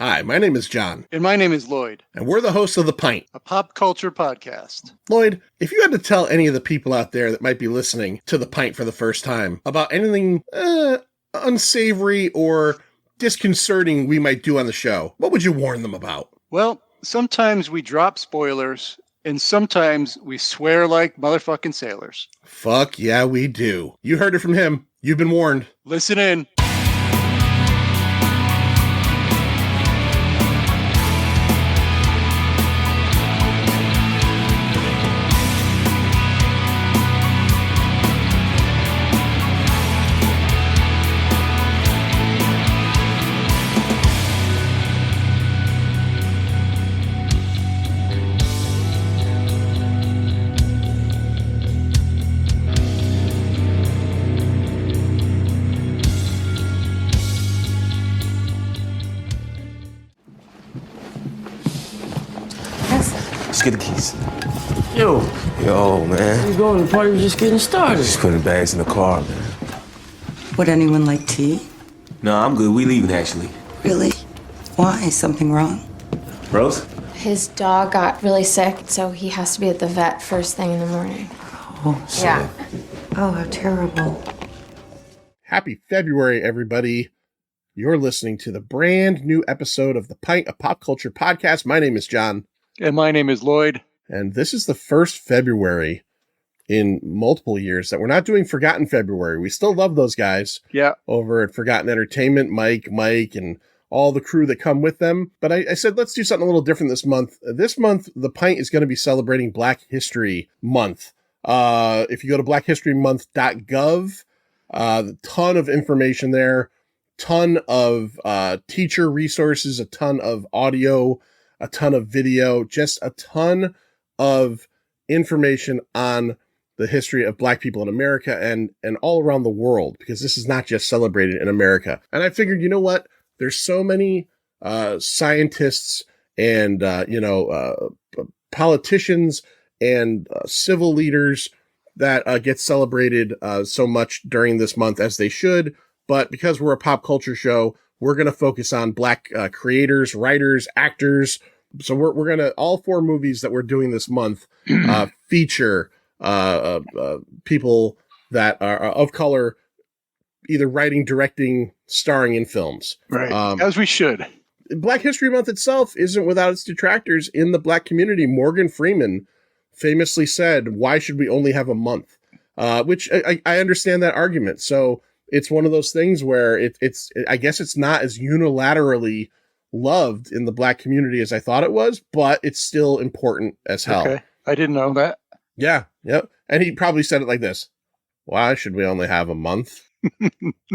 Hi, my name is John. And my name is Lloyd. And we're the hosts of The Pint, a pop culture podcast. Lloyd, if you had to tell any of the people out there that might be listening to The Pint for the first time about anything unsavory or disconcerting we might do on the show, what would you warn them about? Well, sometimes we drop spoilers, and sometimes we swear like motherfucking sailors. Fuck yeah, we do. You heard it from him. You've been warned. Listen in. Let's get the keys. Yo, Man. you going? The party was just getting started. Just putting the bags in the car, man. Would anyone like tea? No, I'm good. We leaving, actually. Really? Why? Something wrong? Rose? His dog got really sick, so he has to be at the vet first thing in the morning. Oh, Yeah. Oh, how terrible. Happy February, everybody. You're listening to the brand new episode of The Pint, a pop culture podcast. My name is John. And my name is Lloyd. And this is the first February in multiple years that we're not doing Forgotten February. We still love those guys. Yeah. Over at Forgotten Entertainment, Mike, and all the crew that come with them. But I said, let's do something a little different this month. This month, The Pint is going to be celebrating Black History Month. If you go to blackhistorymonth.gov, a ton of information there, ton of teacher resources, a ton of audio, a ton of video, just a ton of information on the history of Black people in America and all around the world, because this is not just celebrated in America. And I figured, you know what? There's so many scientists and, politicians and civil leaders that get celebrated so much during this month, as they should. But because we're a pop culture show, we're going to focus on Black creators, writers, actors. So we're going to, all four movies that we're doing this month feature people that are of color, either writing, directing, starring in films. Right. As we should. Black History Month itself isn't without its detractors in the Black community. Morgan Freeman famously said, "Why should we only have a month?" Which I understand that argument. So it's one of those things where it's I guess it's not as unilaterally loved in the Black community as I thought it was, but it's still important as hell. Okay. I didn't know that. Yeah. Yep. And he probably said it like this: "Why should we only have a month?"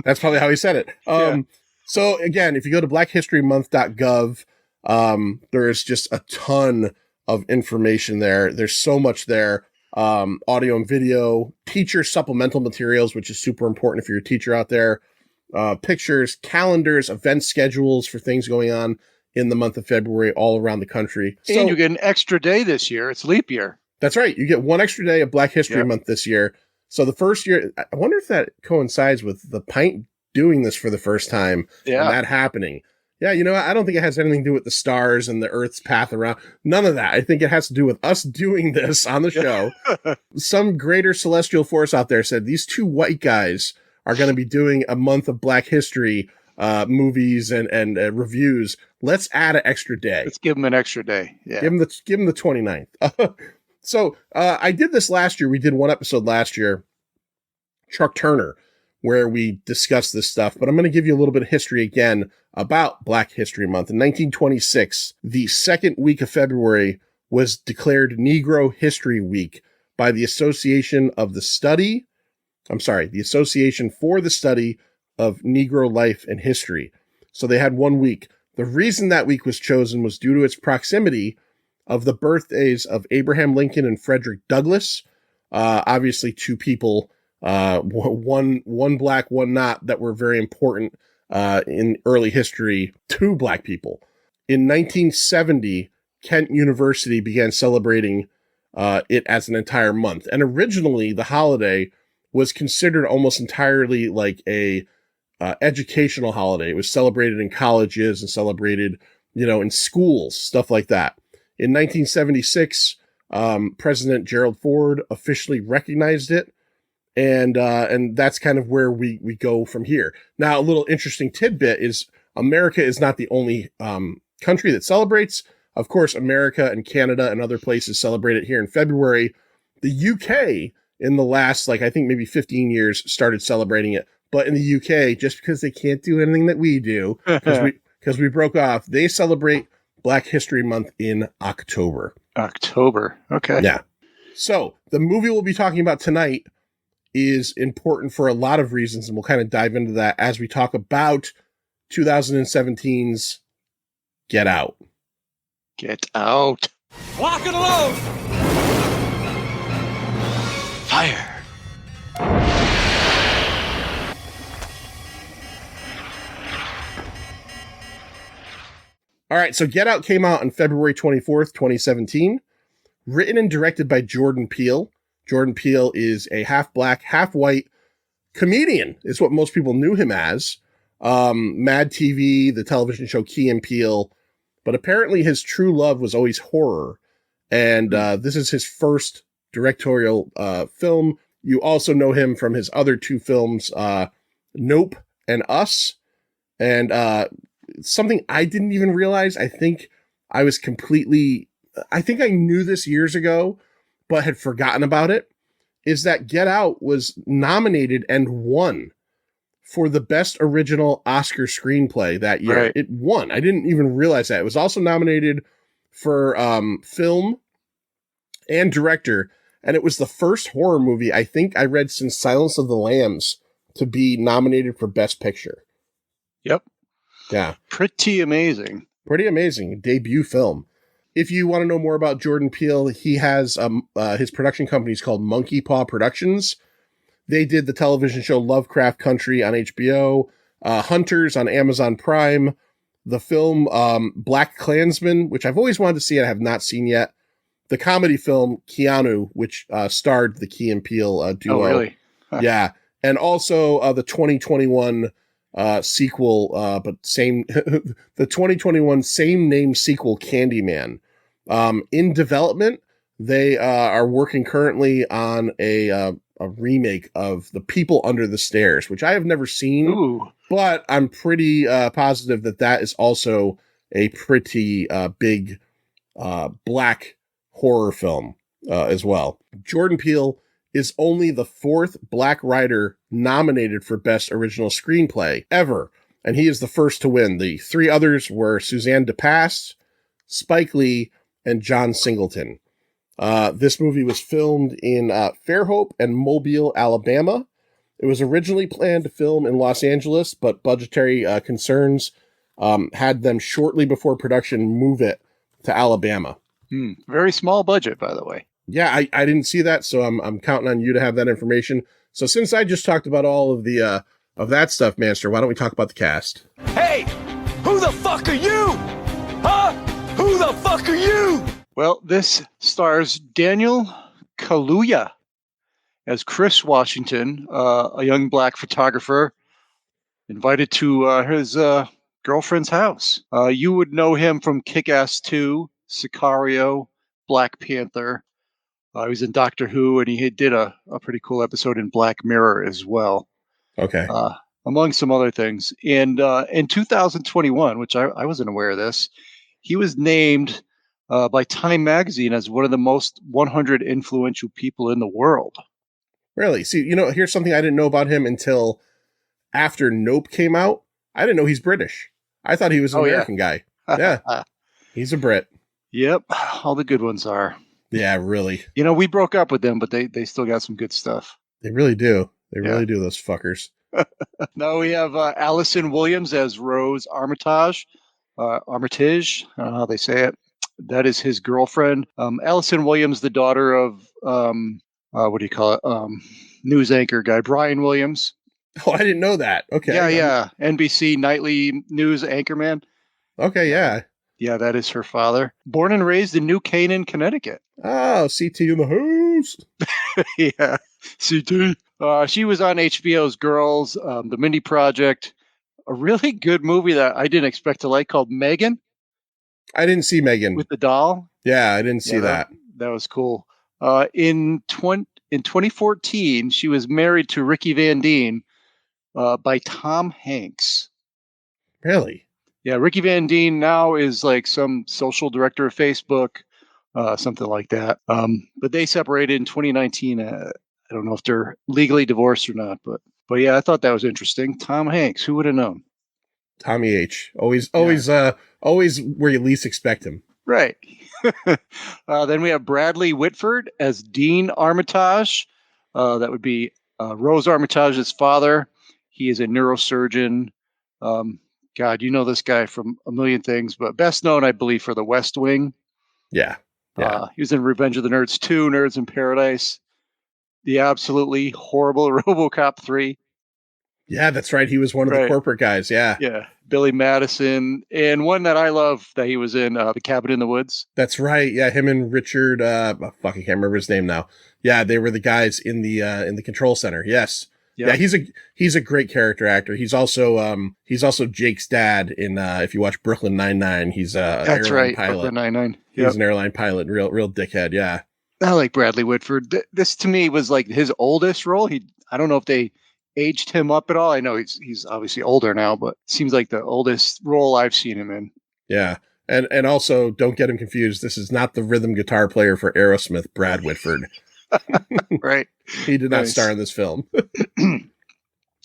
That's probably how he said it. Yeah. So again, if you go to blackhistorymonth.gov, there's just a ton of information there. There's so much there. Audio and video, teacher supplemental materials, which is super important if you're a teacher out there, pictures, calendars, event schedules for things going on in the month of February all around the country. And you get an extra day this year. It's leap year. That's right. You get one extra day of Black History Month this year. So the first year, I wonder if that coincides with The Pint doing this for the first time and that happening. Yeah, I don't think it has anything to do with the stars and the Earth's path around. None of that. I think it has to do with us doing this on the show. Some greater celestial force out there said these two white guys are going to be doing a month of Black history movies and reviews. Let's add an extra day. Let's give them an extra day. Yeah. Give them the 29th. So I did this last year. We did one episode last year, Chuck Turner, where we discussed this stuff, but I'm going to give you a little bit of history again about Black History Month. In 1926, the second week of February was declared Negro History Week by the Association for the Study of Negro Life and History. So they had 1 week. The reason that week was chosen was due to its proximity of the birthdays of Abraham Lincoln and Frederick Douglass. Obviously two people, one Black, one not, that were very important in early history to Black people. In 1970, Kent University began celebrating it as an entire month. And originally, the holiday was considered almost entirely like a educational holiday. It was celebrated in colleges and celebrated, in schools, stuff like that. In 1976, President Gerald Ford officially recognized it. And that's kind of where we go from here. Now, a little interesting tidbit is America is not the only country that celebrates. Of course, America and Canada and other places celebrate it here in February. The UK in the last, I think maybe 15 years started celebrating it. But in the UK, just because they can't do anything that we do, because we broke off, they celebrate Black History Month in October. October. Okay. Yeah. So the movie we'll be talking about tonight is important for a lot of reasons, and we'll kind of dive into that as we talk about 2017's Get Out. Get Out. Lock and load! Fire! All right, so Get Out came out on February 24th, 2017. Written and directed by Jordan Peele. Jordan Peele is a half-black, half-white comedian, is what most people knew him as. Mad TV, the television show Key and Peele. But apparently his true love was always horror. And this is his first directorial film. You also know him from his other two films, Nope and Us. And something I didn't even realize, I think I knew this years ago, but had forgotten about it, is that Get Out was nominated and won for the best original Oscar screenplay that year. Right. It won. I didn't even realize that. It was also nominated for film and director, and it was the first horror movie I think I read since Silence of the Lambs to be nominated for Best Picture. Yep. Yeah. Pretty amazing. Pretty amazing. Debut film. If you want to know more about Jordan Peele, he has his production company is called Monkey Paw Productions. They did the television show Lovecraft Country on HBO, Hunters on Amazon Prime, the film Black Klansman, which I've always wanted to see and I have not seen yet, the comedy film Keanu, which starred the Key and Peele duo. Oh, really? Huh. Yeah. And also the 2021 sequel, but the 2021 same name sequel Candyman. In development, they are working currently on a remake of The People Under the Stairs, which I have never seen. Ooh. But I'm pretty positive that is also a pretty big black horror film as well. Jordan Peele is only the fourth black writer nominated for Best Original Screenplay ever, and he is the first to win. The three others were Suzanne DePass, Spike Lee, and John Singleton. This movie was filmed in Fairhope and Mobile, Alabama. It was originally planned to film in Los Angeles, but budgetary concerns had them shortly before production move it to Alabama. Very small budget, by the way. Yeah, I didn't see that, so I'm counting on you to have that information. So since I just talked about all of the of that stuff, Manster, why don't we talk about the cast? Hey! Who the fuck are you? Huh? Who the fuck are you? Well, this stars Daniel Kaluuya as Chris Washington, a young black photographer invited to his girlfriend's house. You would know him from Kick-Ass 2, Sicario, Black Panther. He was in Doctor Who, and he did a pretty cool episode in Black Mirror as well. Okay. Among some other things. And in 2021, which I wasn't aware of this, he was named by Time Magazine as one of the most 100 influential people in the world. Really? See, here's something I didn't know about him until after Nope came out. I didn't know he's British. I thought he was an American guy. Yeah. He's a Brit. Yep. All the good ones are. Yeah, really. We broke up with them, but they still got some good stuff. They really do. They really do, those fuckers. Now we have Allison Williams as Rose Armitage. Armitage, I don't know how they say it. That is his girlfriend. Allison Williams, the daughter of, what do you call it? News anchor guy, Brian Williams. Oh, I didn't know that. Okay. Yeah. NBC nightly news anchorman. Okay, yeah. Yeah, that is her father. Born and raised in New Canaan, Connecticut. Oh, CT in the house. Yeah, CT. She was on HBO's Girls, The Mindy Project, a really good movie that I didn't expect to like called Megan I didn't see Megan. with the doll. Yeah, I didn't see Yeah, that. that was cool. In 2014, she was married to Ricky Van Deen by Tom Hanks. Really? Yeah, Ricky Van Deen now is like some social director of Facebook, something like that. But they separated in 2019. I don't know if they're legally divorced or not, but yeah, I thought that was interesting. Tom Hanks, who would have known? Tommy H. Always where you least expect him. Right. Then we have Bradley Whitford as Dean Armitage. That would be Rose Armitage's father. He is a neurosurgeon. God, you know this guy from a million things, but best known, I believe, for The West Wing. Yeah. Yeah. He was in Revenge of the Nerds 2, Nerds in Paradise, the absolutely horrible RoboCop 3. Yeah, that's right. He was one of the corporate guys. Yeah. Yeah. Billy Madison. And one that I love that he was in, The Cabin in the Woods. That's right. Yeah, him and Richard, I can't remember his name now. Yeah, they were the guys in the control center. Yes. Yep. Yeah, he's a great character actor. He's also Jake's dad in if you watch Brooklyn Nine-Nine, he's That's airline right. pilot. Brooklyn Nine-Nine. Yep. He's an airline pilot, real dickhead, yeah. I like Bradley Whitford. This to me was like his oldest role. I don't know if they aged him up at all. I know he's obviously older now, but it seems like the oldest role I've seen him in. Yeah. And also don't get him confused. This is not the rhythm guitar player for Aerosmith, Brad Whitford. Right. He did not star in this film. And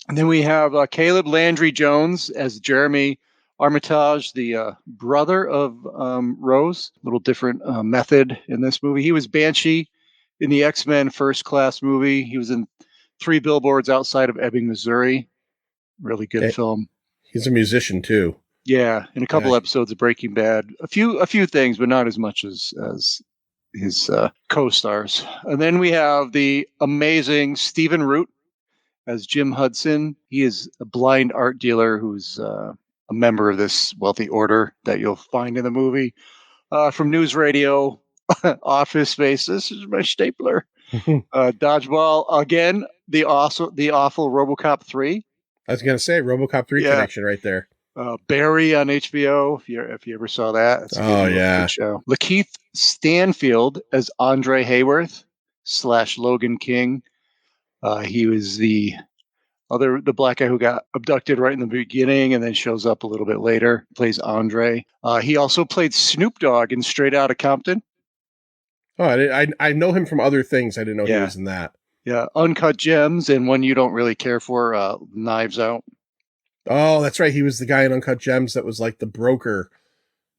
then we have Caleb Landry Jones as Jeremy Armitage, the brother of Rose. A little different method in this movie. He was Banshee in the X-Men First Class movie. He was in 3 Billboards Outside of Ebbing, Missouri. Really good film. He's a musician too. Yeah, in a couple episodes of Breaking Bad. A few things, but not as much as his co-stars. And then we have the amazing Stephen Root as Jim Hudson. He is a blind art dealer who's a member of this wealthy order that you'll find in the movie. From News Radio, Office Space. This is my stapler. Dodgeball again. The awful RoboCop 3. I was gonna say RoboCop 3 connection right there. Barry on HBO. If you ever saw that, that's a good show. Lakeith Stanfield as Andre Hayworth / Logan King. He was the black guy who got abducted right in the beginning and then shows up a little bit later. Plays Andre. He also played Snoop Dogg in Straight Outta Compton. Oh, I know him from other things. I didn't know he was in that. Yeah, Uncut Gems and one you don't really care for, Knives Out. Oh, that's right. He was the guy in Uncut Gems that was like the broker.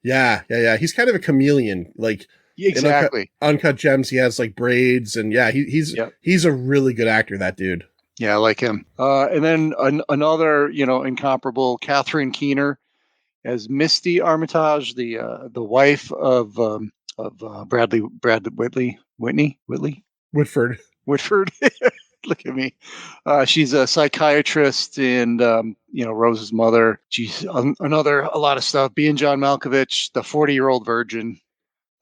Yeah. He's kind of a chameleon. Like exactly. Uncut Gems, he has like braids and he's a really good actor, that dude. Yeah, I like him. And then another, incomparable Catherine Keener as Misty Armitage, the wife of Whitford. Look at me. She's a psychiatrist and, Rose's mother. She's a lot of stuff. Being John Malkovich, the 40-year-old virgin,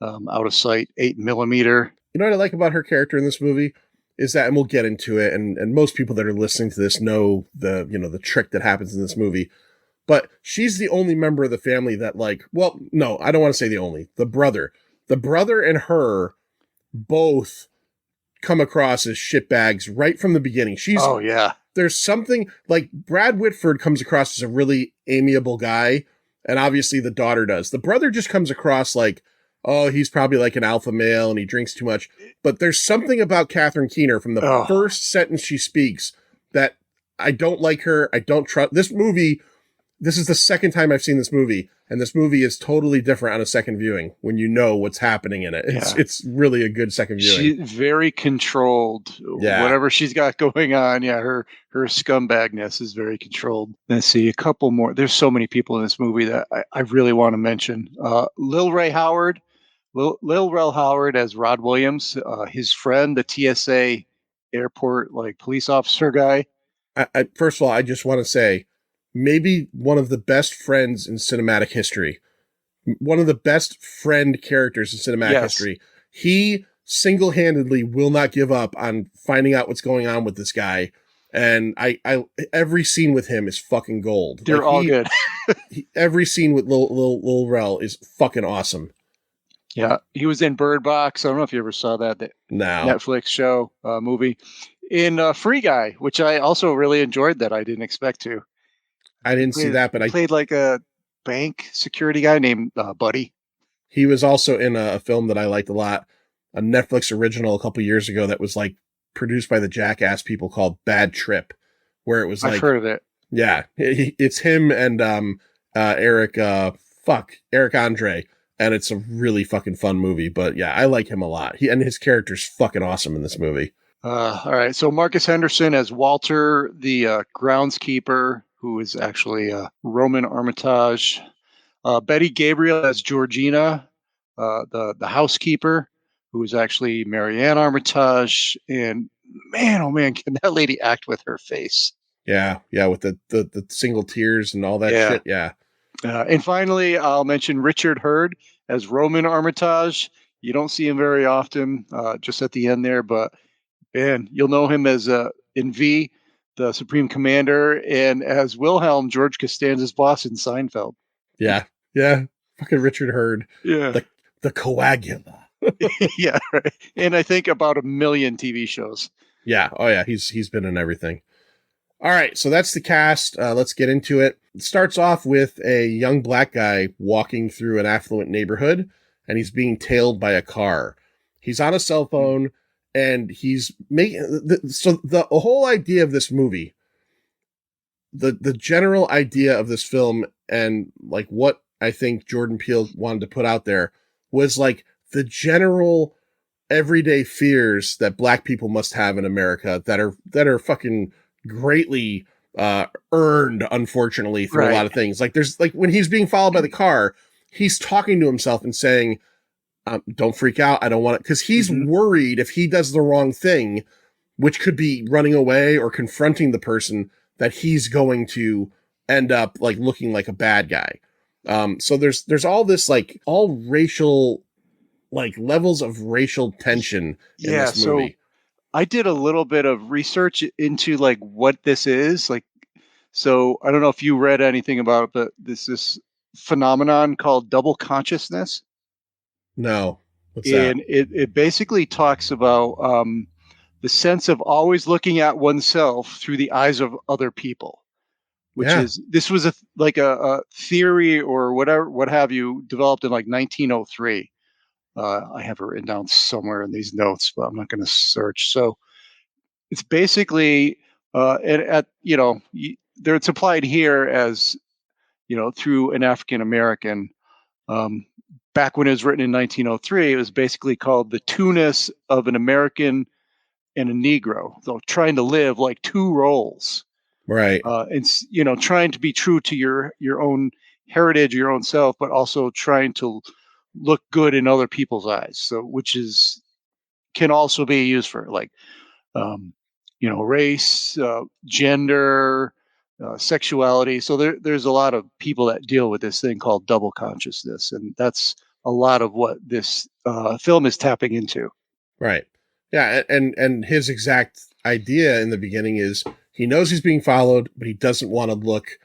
Out of Sight, 8mm. You know what I like about her character in this movie is that, and we'll get into it, and most people that are listening to this know the trick that happens in this movie, but she's the only member of the family that no, I don't want to say the only, the brother and her both come across as shitbags right from the beginning. There's something like Brad Whitford comes across as a really amiable guy, and obviously the daughter does. The brother just comes across like, oh, he's probably like an alpha male and he drinks too much. But there's something about Catherine Keener from the first sentence she speaks that I don't like her. I don't trust this movie. This is the second time I've seen this movie, and this movie is totally different on a second viewing when you know what's happening in it. It's really a good second viewing. She's very controlled. Yeah. Whatever she's got going on, her scumbagness is very controlled. Let's see, a couple more. There's so many people in this movie that I really want to mention. Lil Rel Howard as Rod Williams, his friend, the TSA airport police officer guy. First of all, I just want to say, maybe one of the best friends in cinematic history. One of the best friend characters in cinematic history. He single-handedly will not give up on finding out what's going on with this guy. And I every scene with him is fucking gold. They're all good. Every scene with Lil Rel is fucking awesome. Yeah, he was in Bird Box. I don't know if you ever saw that No. Netflix show movie. In Free Guy, which I also really enjoyed that I didn't expect to. I didn't see that, but I played like a bank security guy named Buddy. He was also in a film that I liked a lot, a Netflix original a couple years ago that was like produced by the Jackass people called Bad Trip, where it was like, I've heard of it. Yeah, it's him and Eric Andre, and it's a really fucking fun movie. But yeah, I like him a lot. And his character's fucking awesome in this movie. All right, so Marcus Henderson as Walter, the groundskeeper, who is actually Roman Armitage. Betty Gabriel as Georgina, the housekeeper, who is actually Marianne Armitage. And man, oh man, can that lady act with her face? Yeah, with the single tears and all that shit. Yeah. And finally, I'll mention Richard Hurd as Roman Armitage. You don't see him very often, just at the end there, but man, you'll know him as in V, the Supreme Commander, and as Wilhelm, George Costanza's boss in Seinfeld. Yeah. Fucking Richard Hurd. Yeah. The coagula. Yeah, right. And I think about 1 million TV shows. Yeah. Oh yeah. He's been in everything. All right. So that's the cast. Let's get into it. It starts off with a young black guy walking through an affluent neighborhood, and he's being tailed by a car. He's on a cell phone, and he's making the whole idea of this movie, the general idea of this film, and like what I think Jordan Peele wanted to put out there was like the general everyday fears that black people must have in America that are fucking greatly earned, unfortunately, through a lot of things. Like there's like when he's being followed by the car, he's talking to himself and saying, don't freak out. I don't want it. Cause he's worried if he does the wrong thing, which could be running away or confronting the person, that he's going to end up like looking like a bad guy. So there's all this like all racial, like levels of racial tension in this movie. So I did a little bit of research into like what this is like. So I don't know if you read anything about it, but this phenomenon called double consciousness. No. What's that? And it basically talks about the sense of always looking at oneself through the eyes of other people, which is, this was a theory or whatever, what have you, developed in like 1903. I have it written down somewhere in these notes, but I'm not going to search. So it's basically, it's applied here as, through an African American. Back when it was written in 1903, it was basically called the two-ness of an American and a Negro. So trying to live like two roles. Right. And, trying to be true to your own heritage, your own self, but also trying to look good in other people's eyes. So, which can also be used for like, race, gender, sexuality. So there's a lot of people that deal with this thing called double consciousness. And that's a lot of what this film is tapping into. Right. Yeah. And his exact idea in the beginning is he knows he's being followed, but he doesn't want to look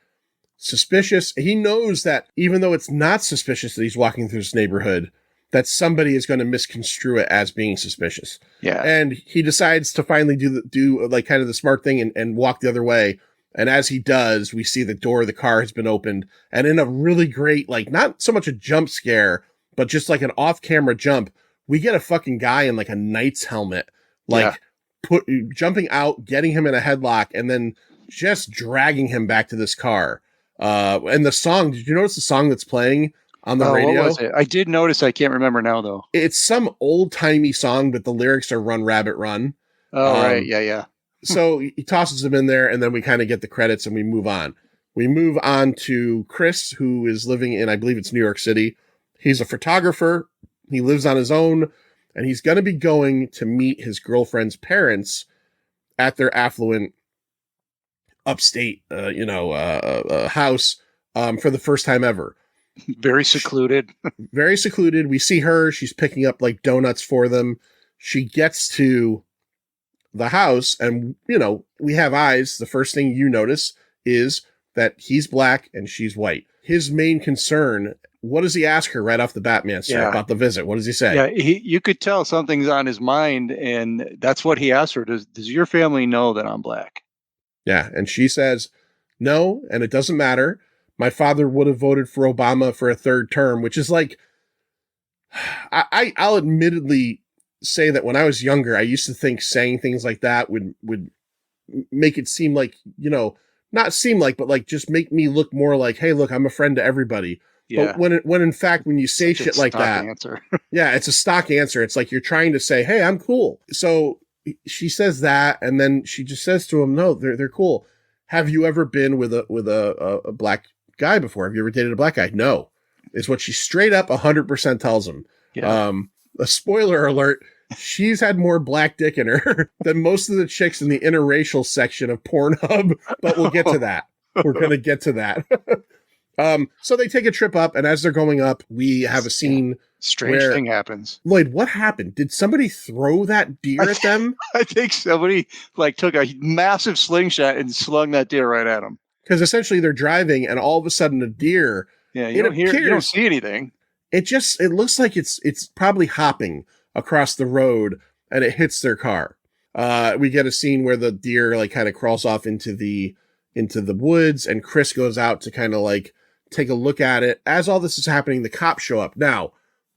suspicious. He knows that even though it's not suspicious that he's walking through this neighborhood, that somebody is going to misconstrue it as being suspicious. Yeah. And he decides to finally do like kind of the smart thing and walk the other way. And as he does, we see the door of the car has been opened, and in a really great, like not so much a jump scare, but just like an off camera jump, we get a fucking guy in like a knight's helmet, like jumping out, getting him in a headlock, and then just dragging him back to this car. And the song, did you notice the song that's playing on the radio? What was it? I did notice. I can't remember now though. It's some old timey song, but the lyrics are Run Rabbit Run. Oh, right. Yeah. So he tosses him in there, and then we kind of get the credits and we move on. We move on to Chris, who is living in, I believe it's New York City. He's a photographer. He lives on his own, and he's going to be going to meet his girlfriend's parents at their affluent upstate, house for the first time ever. Very secluded. Very secluded. We see her. She's picking up like donuts for them. she gets to the house and, we have eyes. The first thing you notice is that he's black and she's white. His main concern, what does he ask her right off the bat, Manster, about the visit? What does he say? Yeah, you could tell something's on his mind, and that's what he asked her. Does your family know that I'm black? Yeah, and she says, no, and it doesn't matter. My father would have voted for Obama for a third term, which is like, I'll admittedly say that when I was younger, I used to think saying things like that would make it seem like, not seem like, but like just make me look more like, hey, look, I'm a friend to everybody. Yeah. But when in fact, when you say shit like that, answer. yeah, it's a stock answer. It's like you're trying to say, hey, I'm cool. So she says that, and then she just says to him, no, they're cool. Have you ever been with a black guy before? Have you ever dated a black guy? No, is what she straight up 100% tells him. Yeah. A spoiler alert. She's had more black dick in her than most of the chicks in the interracial section of Pornhub, but we'll get to that. We're going to get to that. So they take a trip up, and as they're going up, we have a scene. Strange thing happens. Lloyd, what happened? Did somebody throw that deer at them? I think somebody took a massive slingshot and slung that deer right at them. Because essentially they're driving, and all of a sudden a deer. Yeah, you don't see anything. It looks like it's probably hopping across the road, and it hits their car. We get a scene where the deer kind of crawls off into the woods, and Chris goes out to kind of take a look at it. As all this is happening, the cops show up. Now,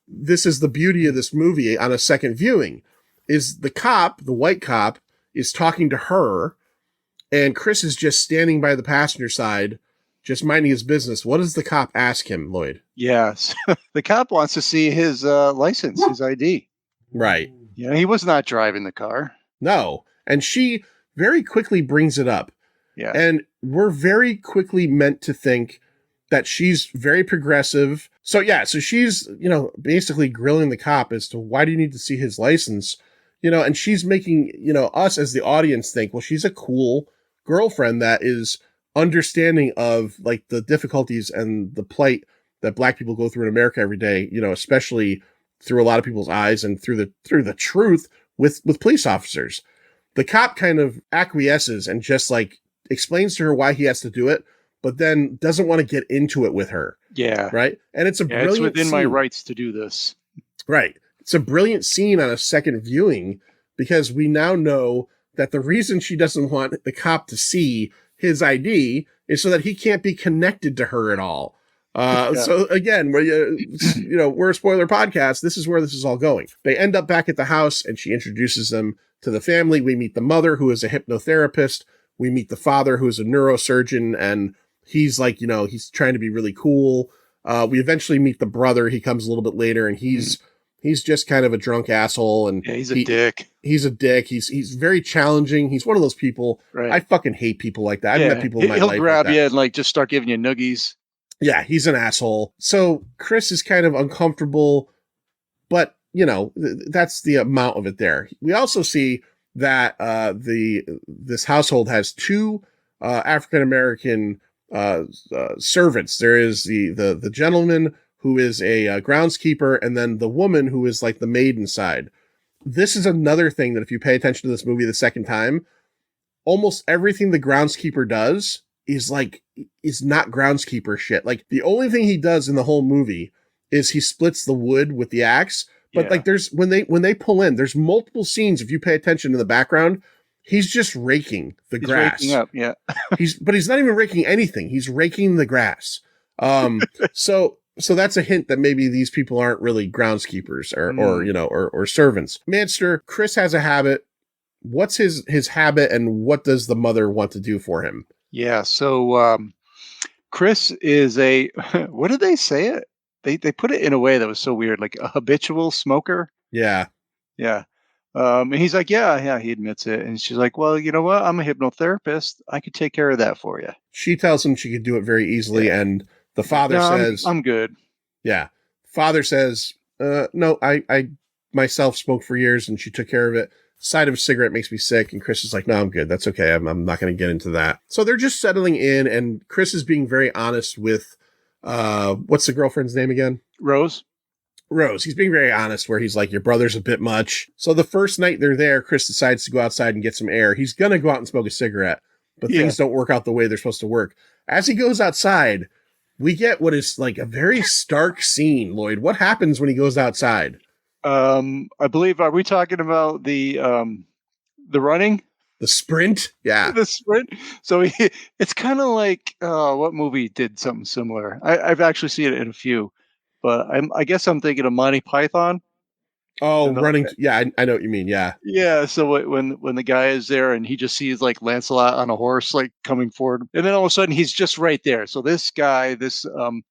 this is the beauty of this movie on a second viewing, is the cop, the white cop, is talking to her, and Chris is just standing by the passenger side, just minding his business. What does the cop ask him, Lloyd? Yes. The cop wants to see his license, his ID. Right. Yeah, he was not driving the car. No. And she very quickly brings it up. Yeah. And we're very quickly meant to think that she's very progressive. So she's, basically grilling the cop as to why do you need to see his license? And she's making, us as the audience think, well, she's a cool girlfriend that is understanding of the difficulties and the plight that black people go through in America every day, especially through a lot of people's eyes and through the truth with police officers. The cop kind of acquiesces and just explains to her why he has to do it, but then doesn't want to get into it with her. Yeah. Right. And it's brilliant. It's within scene. my rights to do this. Right. It's a brilliant scene on a second viewing because we now know that the reason she doesn't want the cop to see his ID is so that he can't be connected to her at all. So again, we're a spoiler podcast. This is where this is all going. They end up back at the house, and she introduces them to the family. We meet the mother, who is a hypnotherapist. We meet the father, who is a neurosurgeon, and he's he's trying to be really cool. We eventually meet the brother. He comes a little bit later, and he's just kind of a drunk asshole. And he's a dick. He's a dick. He's very challenging. He's one of those people. Right. I fucking hate people like that. I've met people in my life. He'll grab like you and just start giving you noogies. Yeah, he's an asshole. So Chris is kind of uncomfortable, but that's the amount of it there. We also see that this household has two African American servants. There is the gentleman who is a groundskeeper, and then the woman who is the maid inside. This is another thing that if you pay attention to this movie the second time, almost everything the groundskeeper does is not groundskeeper shit. The only thing he does in the whole movie is he splits the wood with the axe. But there's when they pull in, there's multiple scenes. If you pay attention to the background, he's just raking the grass. Raking up, yeah. But he's not even raking anything. He's raking the grass. So that's a hint that maybe these people aren't really groundskeepers or servants. Manster, Chris has a habit. What's his habit, and what does the mother want to do for him? Yeah. So Chris is what did they say it? They put it in a way that was so weird, like a habitual smoker. Yeah. Yeah. And he's like, yeah, he admits it. And she's like, well, you know what? I'm a hypnotherapist. I could take care of that for you. She tells him she could do it very easily. Yeah. And the father says, I'm good. Yeah. Father says, no, I myself smoked for years and she took care of it. Sight of a cigarette makes me sick. And Chris is like, no, I'm good. That's okay. I'm not going to get into that. So they're just settling in, and Chris is being very honest with, what's the girlfriend's name again? Rose. Rose. He's being very honest where he's like, your brother's a bit much. So the first night they're there, Chris decides to go outside and get some air. He's going to go out and smoke a cigarette, but things don't work out the way they're supposed to work. As he goes outside, we get what is like a very stark scene, Lloyd. What happens when he goes outside? I believe, are we talking about the running? The sprint? Yeah. The sprint. So it's kind of like, what movie did something similar? I've actually seen it in a few, but I guess I'm thinking of Monty Python. Oh, running. Yeah, I know what you mean. Yeah. Yeah. So when the guy is there and he just sees like Lancelot on a horse, like coming forward, and then all of a sudden he's just right there. So this guy, this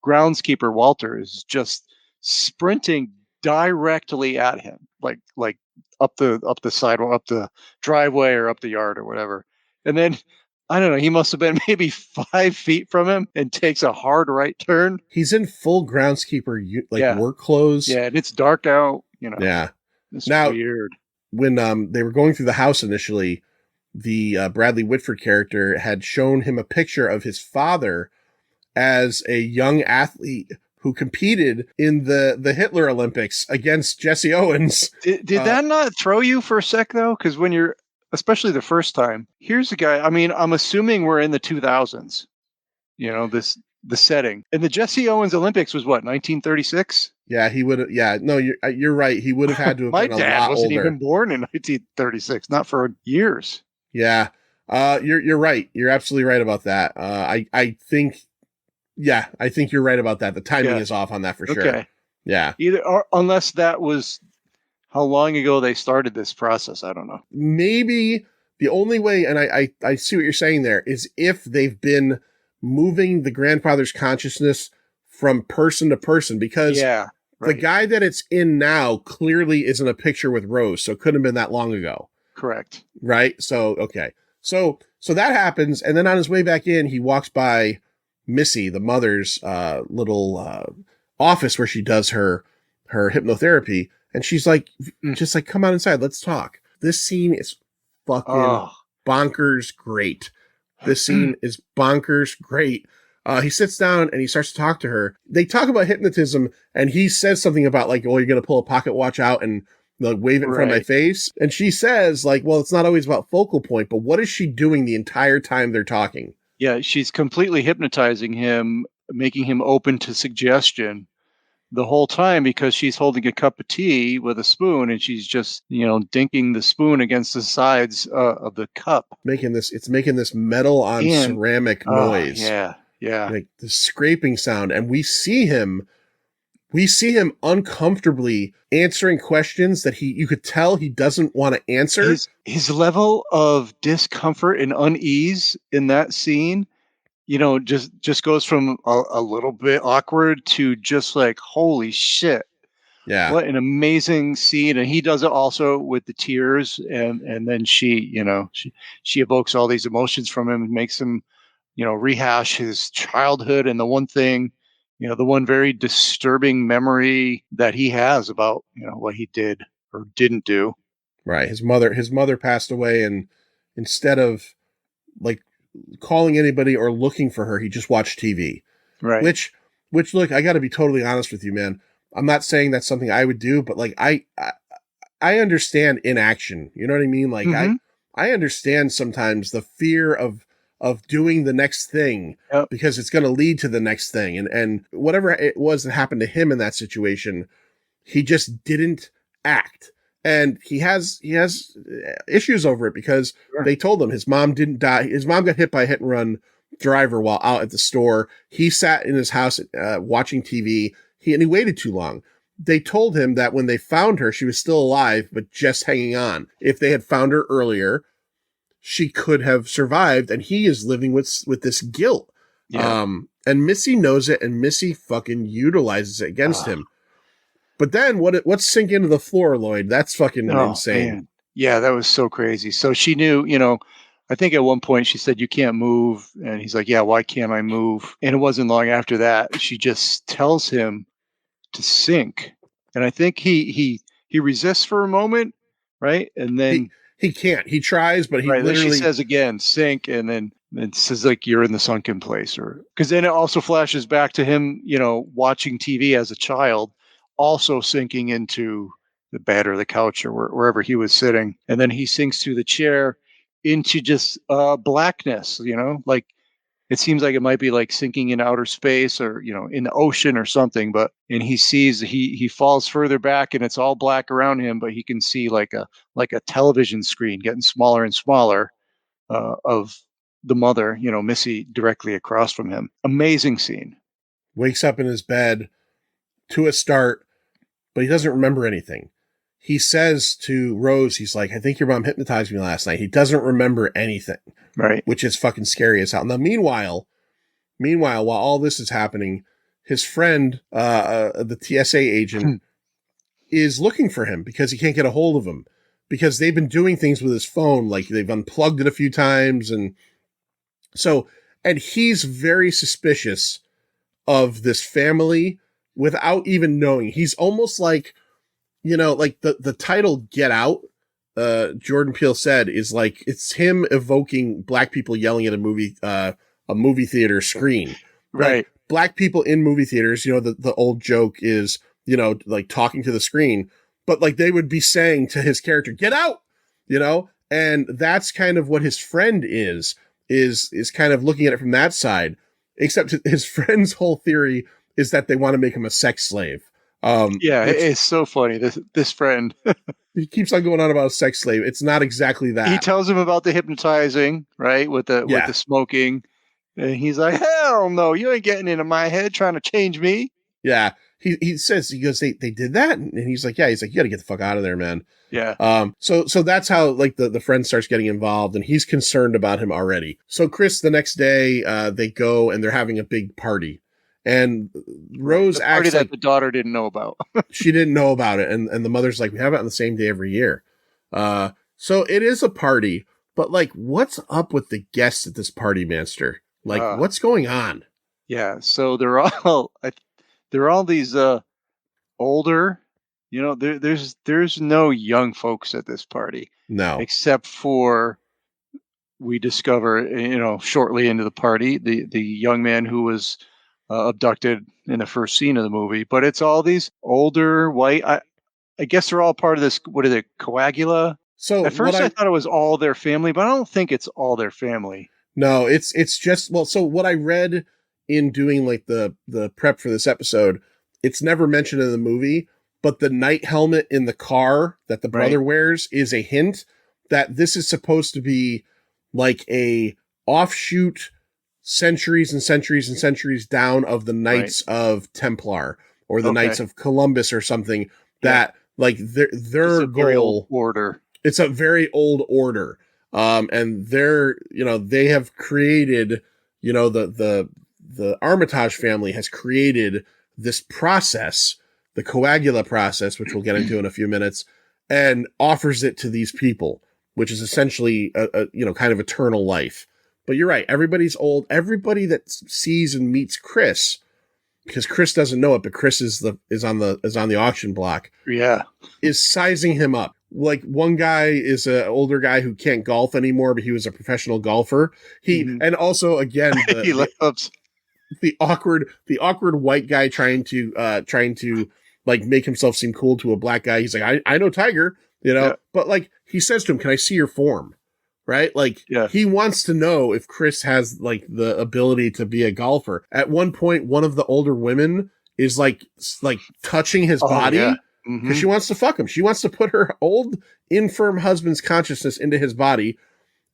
groundskeeper, Walter, is just sprinting directly at him, like up the sidewalk, up the driveway or up the yard or whatever. And then I don't know, he must have been maybe 5 feet from him and takes a hard right turn. He's in full groundskeeper work clothes. Yeah, and it's dark out, Yeah. It's now, weird. When they were going through the house initially, the Bradley Whitford character had shown him a picture of his father as a young athlete who competed in the Hitler Olympics against Jesse Owens. Did that not throw you for a sec, though? Because when you're, especially the first time, here's a guy, I mean, I'm assuming we're in the 2000s, the setting. And the Jesse Owens Olympics was what, 1936? Yeah, he would have. Yeah, no, you're right. He would have had to have My been a dad lot wasn't older. even born in 1936, not for years. Yeah, you're right. You're absolutely right about that. I think you're right about that. The timing is off on that for sure. Okay. Yeah. Unless that was how long ago they started this process. I don't know. Maybe the only way, and I see what you're saying there, is if they've been moving the grandfather's consciousness from person to person, because the guy that it's in now clearly isn't a picture with Rose, so it couldn't have been that long ago. Correct. Right? So, okay. So that happens, and then on his way back in, he walks by Missy, the mother's little office where she does her hypnotherapy, and she's like, just like, come on inside, let's talk. This scene is fucking bonkers great. This scene is bonkers great. He sits down and he starts to talk to her. They talk about hypnotism, and he says something about like, oh, you're going to pull a pocket watch out and like wave it in front of my face. And she says like, well, it's not always about focal point, but what is she doing the entire time they're talking? Yeah, she's completely hypnotizing him, making him open to suggestion the whole time, because she's holding a cup of tea with a spoon and she's just, dinking the spoon against the sides of the cup. It's making this metal on ceramic noise. Yeah. Like the scraping sound. And we see him uncomfortably answering questions that you could tell he doesn't want to answer. His level of discomfort and unease in that scene, just goes from a little bit awkward to just like, holy shit. Yeah. What an amazing scene. And he does it also with the tears. And then she evokes all these emotions from him and makes him, rehash his childhood and the one thing, the one very disturbing memory that he has about, what he did or didn't do. Right. His mother passed away, and instead of like calling anybody or looking for her, he just watched TV. Right. Which look, I got to be totally honest with you, man. I'm not saying that's something I would do, but like I understand inaction. You know what I mean? Like I understand sometimes the fear of doing the next thing because it's going to lead to the next thing. And whatever it was that happened to him in that situation, he just didn't act. And he has issues over it because they told him his mom didn't die. His mom got hit by a hit and run driver while out at the store. He sat in his house watching TV. He waited too long. They told him that when they found her, she was still alive, but just hanging on. If they had found her earlier, she could have survived, and he is living with this guilt. Yeah. And Missy knows it, and Missy fucking utilizes it against him. But then what's sink into the floor, Lloyd? That's fucking insane. Man. Yeah, that was so crazy. So she knew, I think at one point she said, you can't move. And he's like, yeah, why can't I move? And it wasn't long after that, she just tells him to sink. And I think he resists for a moment, right? And then he can't. He tries, but he literally... Then she says again, sink, and then it says like you're in the sunken place, or because then it also flashes back to him, watching TV as a child, also sinking into the bed or the couch or wherever he was sitting. And then he sinks through the chair into just blackness, like it seems like it might be like sinking in outer space or, in the ocean or something. But, and he sees, he falls further back and it's all black around him, but he can see like a television screen getting smaller and smaller of the mother, Missy, directly across from him. Amazing scene. Wakes up in his bed to a start, but he doesn't remember anything. He says to Rose, he's like, I think your mom hypnotized me last night. He doesn't remember anything. Right. Which is fucking scary as hell. Now, meanwhile, while all this is happening, his friend, the TSA agent, is looking for him because he can't get a hold of him because they've been doing things with his phone. Like they've unplugged it a few times. And he's very suspicious of this family without even knowing. He's almost like, like the title Get Out, Jordan Peele said, is like, it's him evoking black people yelling at a movie theater screen. Right. Like, black people in movie theaters, the old joke is, like talking to the screen, but like they would be saying to his character, get out, and that's kind of what his friend is kind of looking at it from that side, except his friend's whole theory is that they want to make him a sex slave. It's so funny. This friend, he keeps on going on about a sex slave. It's not exactly that. He tells him about the hypnotizing, right? With the smoking. And he's like, hell no, you ain't getting into my head trying to change me. Yeah. He says, he goes, they did that? And he's like, yeah, you got to get the fuck out of there, man. Yeah. So that's how like the friend starts getting involved and he's concerned about him already. So Chris, the next day, they go and they're having a big party. And Rose acts that like the daughter didn't know about. she didn't know about it. And the mother's like, we have it on the same day every year. So it is a party, but like, what's up with the guests at this party, Manster? Like, what's going on? Yeah. So they're all these older, there's no young folks at this party. No. Except for, we discover, shortly into the party, the young man who was abducted in the first scene of the movie. But it's all these older white, I guess they're all part of this, what is it, Coagula? So at first I thought it was all their family, but I don't think it's all their family. No, it's just, well, so what I read in doing like the prep for this episode, it's never mentioned in the movie, but the night helmet in the car that the brother wears is a hint that this is supposed to be like a offshoot centuries and centuries and centuries down of the Knights of Templar or the Knights of Columbus or something that like their goal order. It's a very old order. And they have created, the Armitage family has created this process, the Coagula process, which we'll get into in a few minutes, and offers it to these people, which is essentially a kind of eternal life. But you're right. Everybody's old. Everybody that sees and meets Chris, because Chris doesn't know it, but Chris is on the auction block. Yeah. Is sizing him up. Like one guy is an older guy who can't golf anymore, but he was a professional golfer. And also again, he loves the awkward white guy trying to like make himself seem cool to a black guy. He's like, I know Tiger, but like he says to him, can I see your form? Right? Like he wants to know if Chris has like the ability to be a golfer. At one point, one of the older women is like touching his body. Yeah. Because she wants to fuck him. She wants to put her old, infirm husband's consciousness into his body.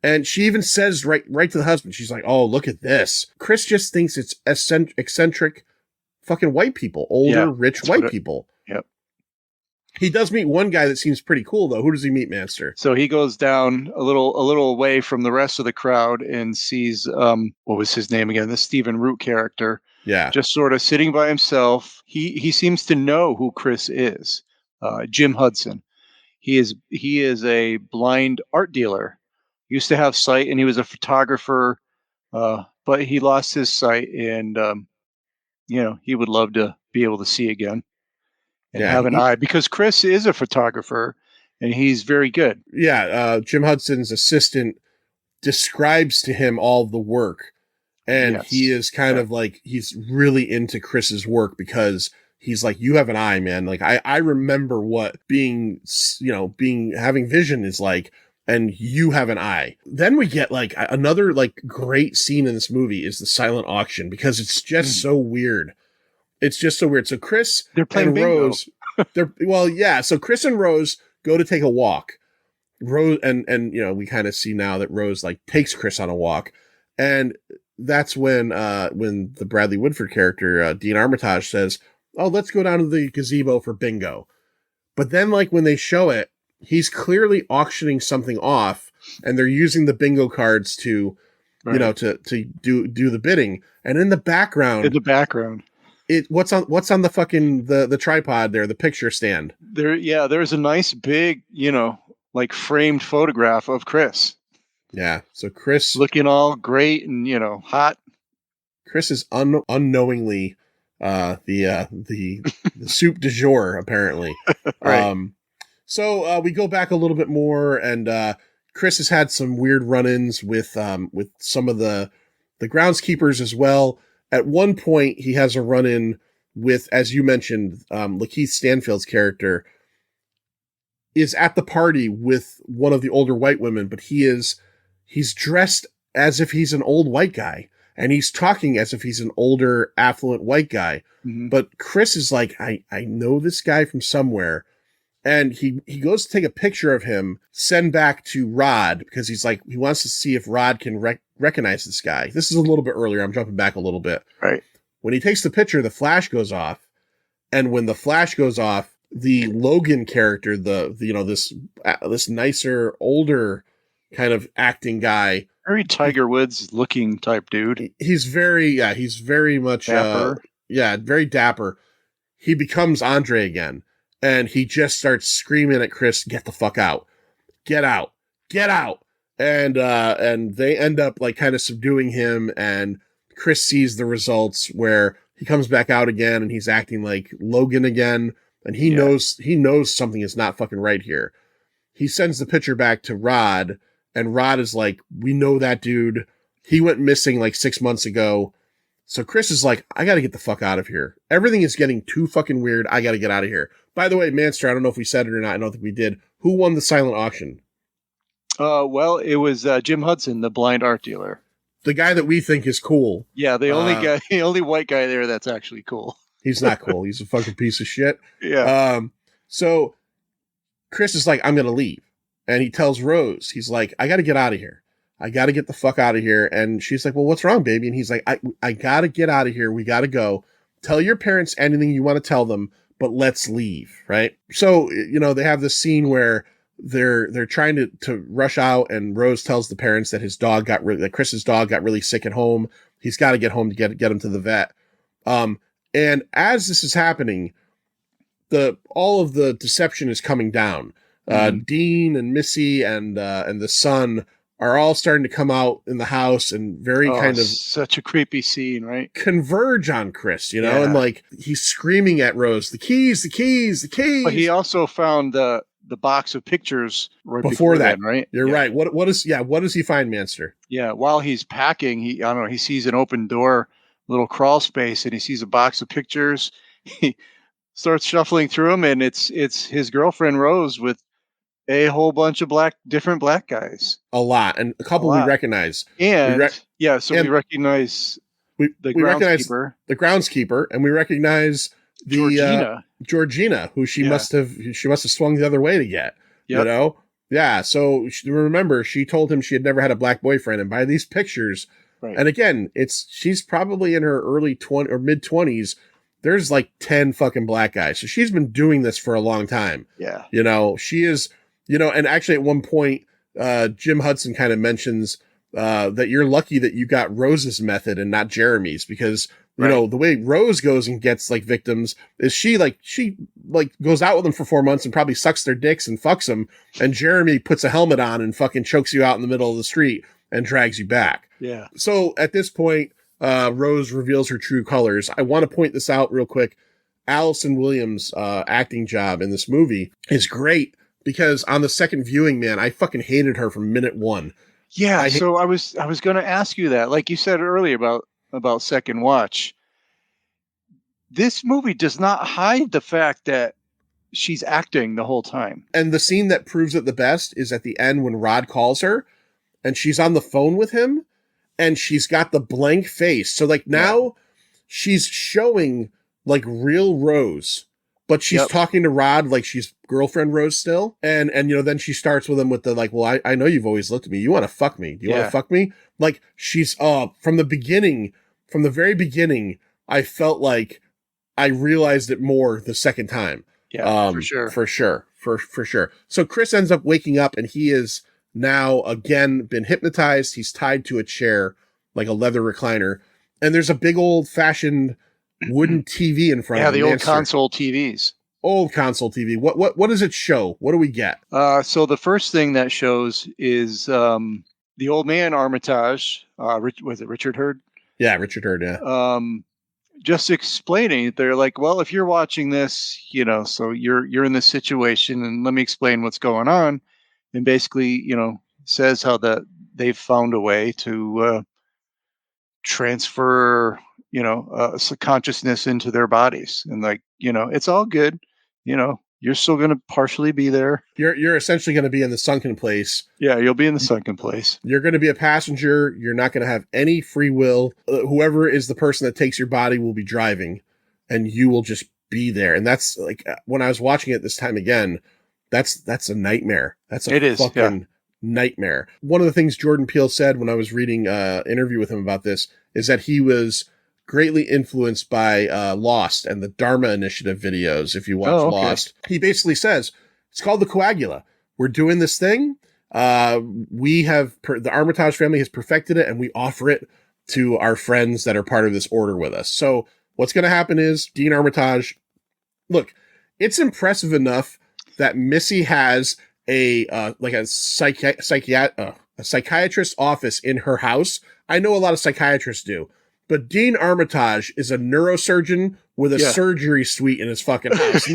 And she even says right to the husband, she's like, oh, look at this. Chris just thinks it's eccentric fucking white people, older, rich white people. Yep. He does meet one guy that seems pretty cool, though. Who does he meet, Manster? So he goes down a little away from the rest of the crowd and sees, what was his name again? The Stephen Root character. Yeah. Just sort of sitting by himself. He seems to know who Chris is. Jim Hudson. He is a blind art dealer. He used to have sight and he was a photographer, but he lost his sight and, he would love to be able to see again and have an eye because Chris is a photographer and he's very good. Yeah. Jim Hudson's assistant describes to him all the work. And he is kind of like, he's really into Chris's work because he's like, you have an eye, man. Like I remember what having vision is like, and you have an eye. Then we get like another like great scene in this movie is the silent auction, because it's just so weird. It's just so weird. So Chris They're playing and bingo. Rose, so Chris and Rose go to take a walk. Rose and we kind of see now that Rose like takes Chris on a walk, and that's when the Bradley Woodford character, Dean Armitage, says, "Oh, let's go down to the gazebo for bingo." But then, like, when they show it, he's clearly auctioning something off, and they're using the bingo cards to, to do the bidding. And in the background, what's on the fucking the tripod there, the picture stand. There's a nice big, like framed photograph of Chris. Yeah. So Chris looking all great and, hot. Chris is unknowingly the soup du jour, apparently. Right. So we go back a little bit more, and Chris has had some weird run-ins with some of the groundskeepers as well. At one point, he has a run-in with, as you mentioned, Lakeith Stanfield's character is at the party with one of the older white women, but he's dressed as if he's an old white guy, and he's talking as if he's an older, affluent white guy. Mm-hmm. But Chris is like, I know this guy from somewhere. And he goes to take a picture of him, send back to Rod, because he's like, he wants to see if Rod can recognize this guy. This is a little bit earlier. I'm jumping back a little bit. Right. When he takes the picture, the flash goes off. And when the flash goes off, the Logan character, this nicer, older kind of acting guy, very Tiger Woods looking type dude. He's very much dapper. Very dapper. He becomes Andre again, and he just starts screaming at Chris, "Get the fuck out. Get out. Get out." And they end up like kind of subduing him, and Chris sees the results where he comes back out again and he's acting like Logan again, and he knows something is not fucking right here. He sends the picture back to Rod, and Rod is like, "We know that dude. He went missing like 6 months ago." So Chris is like, "I got to get the fuck out of here. Everything is getting too fucking weird. I got to get out of here." By the way, Manster, I don't know if we said it or not. I don't think we did. Who won the silent auction? Well, it was Jim Hudson, the blind art dealer. The guy that we think is cool. Yeah, the only white guy there that's actually cool. He's not cool. He's a fucking piece of shit. Yeah. So Chris is like, "I'm going to leave." And he tells Rose, he's like, "I got to get out of here. I got to get the fuck out of here." And she's like, "Well, what's wrong, baby?" And he's like, I got to get out of here. We got to go. Tell your parents anything you want to tell them, but let's leave. Right. So, they have this scene where they're trying to rush out, and Rose tells the parents that Chris's dog got really sick at home. He's got to get home to get him to the vet. And as this is happening, all of the deception is coming down. Dean and Missy and the son are all starting to come out in the house and kind of such a creepy scene, right? Converge on Chris, and like he's screaming at Rose, "The keys, the keys, the keys!" But he also found the box of pictures right before that, right? You're right. What does he find, Manster? Yeah, while he's packing, he sees an open door, little crawl space, and he sees a box of pictures. He starts shuffling through them, and it's his girlfriend Rose with a whole bunch of different black guys. A lot, and a couple we recognize. And we recognize the groundskeeper, and we recognize the Georgina, who she must have swung the other way to get. Yep. Yeah. So remember, she told him she had never had a black boyfriend, and by these pictures, right. And again, she's probably in her early 20s or mid 20s. There's like 10 fucking black guys, so she's been doing this for a long time. Yeah. She is. And actually at one point, Jim Hudson kind of mentions that you're lucky that you got Rose's method and not Jeremy's, because the way Rose goes and gets like victims is she goes out with them for 4 months and probably sucks their dicks and fucks them, and Jeremy puts a helmet on and fucking chokes you out in the middle of the street and drags you back. Yeah. So at this point, Rose reveals her true colors. I want to point this out real quick. Allison Williams' acting job in this movie is great. Because on the second viewing, man, I fucking hated her from minute one. Yeah, so I was going to ask you that. Like you said earlier about second watch. this movie does not hide the fact that she's acting the whole time. And the scene that proves it the best is at the end when Rod calls her and she's on the phone with him and she's got the blank face. So like now she's showing like real Rose, but she's talking to Rod like she's girlfriend Rose still. And then she starts with him with the like, well, I know you've always looked at me. You want to fuck me. Do you want to fuck me? Like she's from the very beginning, I felt like I realized it more the second time. Yeah, for sure. So Chris ends up waking up and he is now again been hypnotized. He's tied to a chair, like a leather recliner. And there's a big old fashioned wooden TV in front of him. Yeah, the old console TVs. Old console TV. What does it show? What do we get? So the first thing that shows is the old man Armitage. Was it Richard Hurd? Yeah, Richard Hurd, yeah. Just explaining, they're like, well, if you're watching this, so you're in this situation, and let me explain what's going on, and basically, says how that they've found a way to transfer, consciousness into their bodies, and like, it's all good, you're still going to partially be there. You're essentially going to be in the sunken place. Yeah, you'll be in the sunken place. You're going to be a passenger. You're not going to have any free will. Whoever is the person that takes your body will be driving, and you will just be there. And that's like when I was watching it this time again, that's a nightmare. That's a fucking nightmare. One of the things Jordan Peele said when I was reading an interview with him about this is that he was greatly influenced by Lost and the Dharma Initiative videos. If you watch Lost, he basically says it's called the Coagula. We're doing this thing. We have the Armitage family has perfected it, and we offer it to our friends that are part of this order with us. So what's going to happen is Dean Armitage. Look, it's impressive enough that Missy has a psychiatrist's office in her house. I know a lot of psychiatrists do. But Dean Armitage is a neurosurgeon with a surgery suite in his fucking house.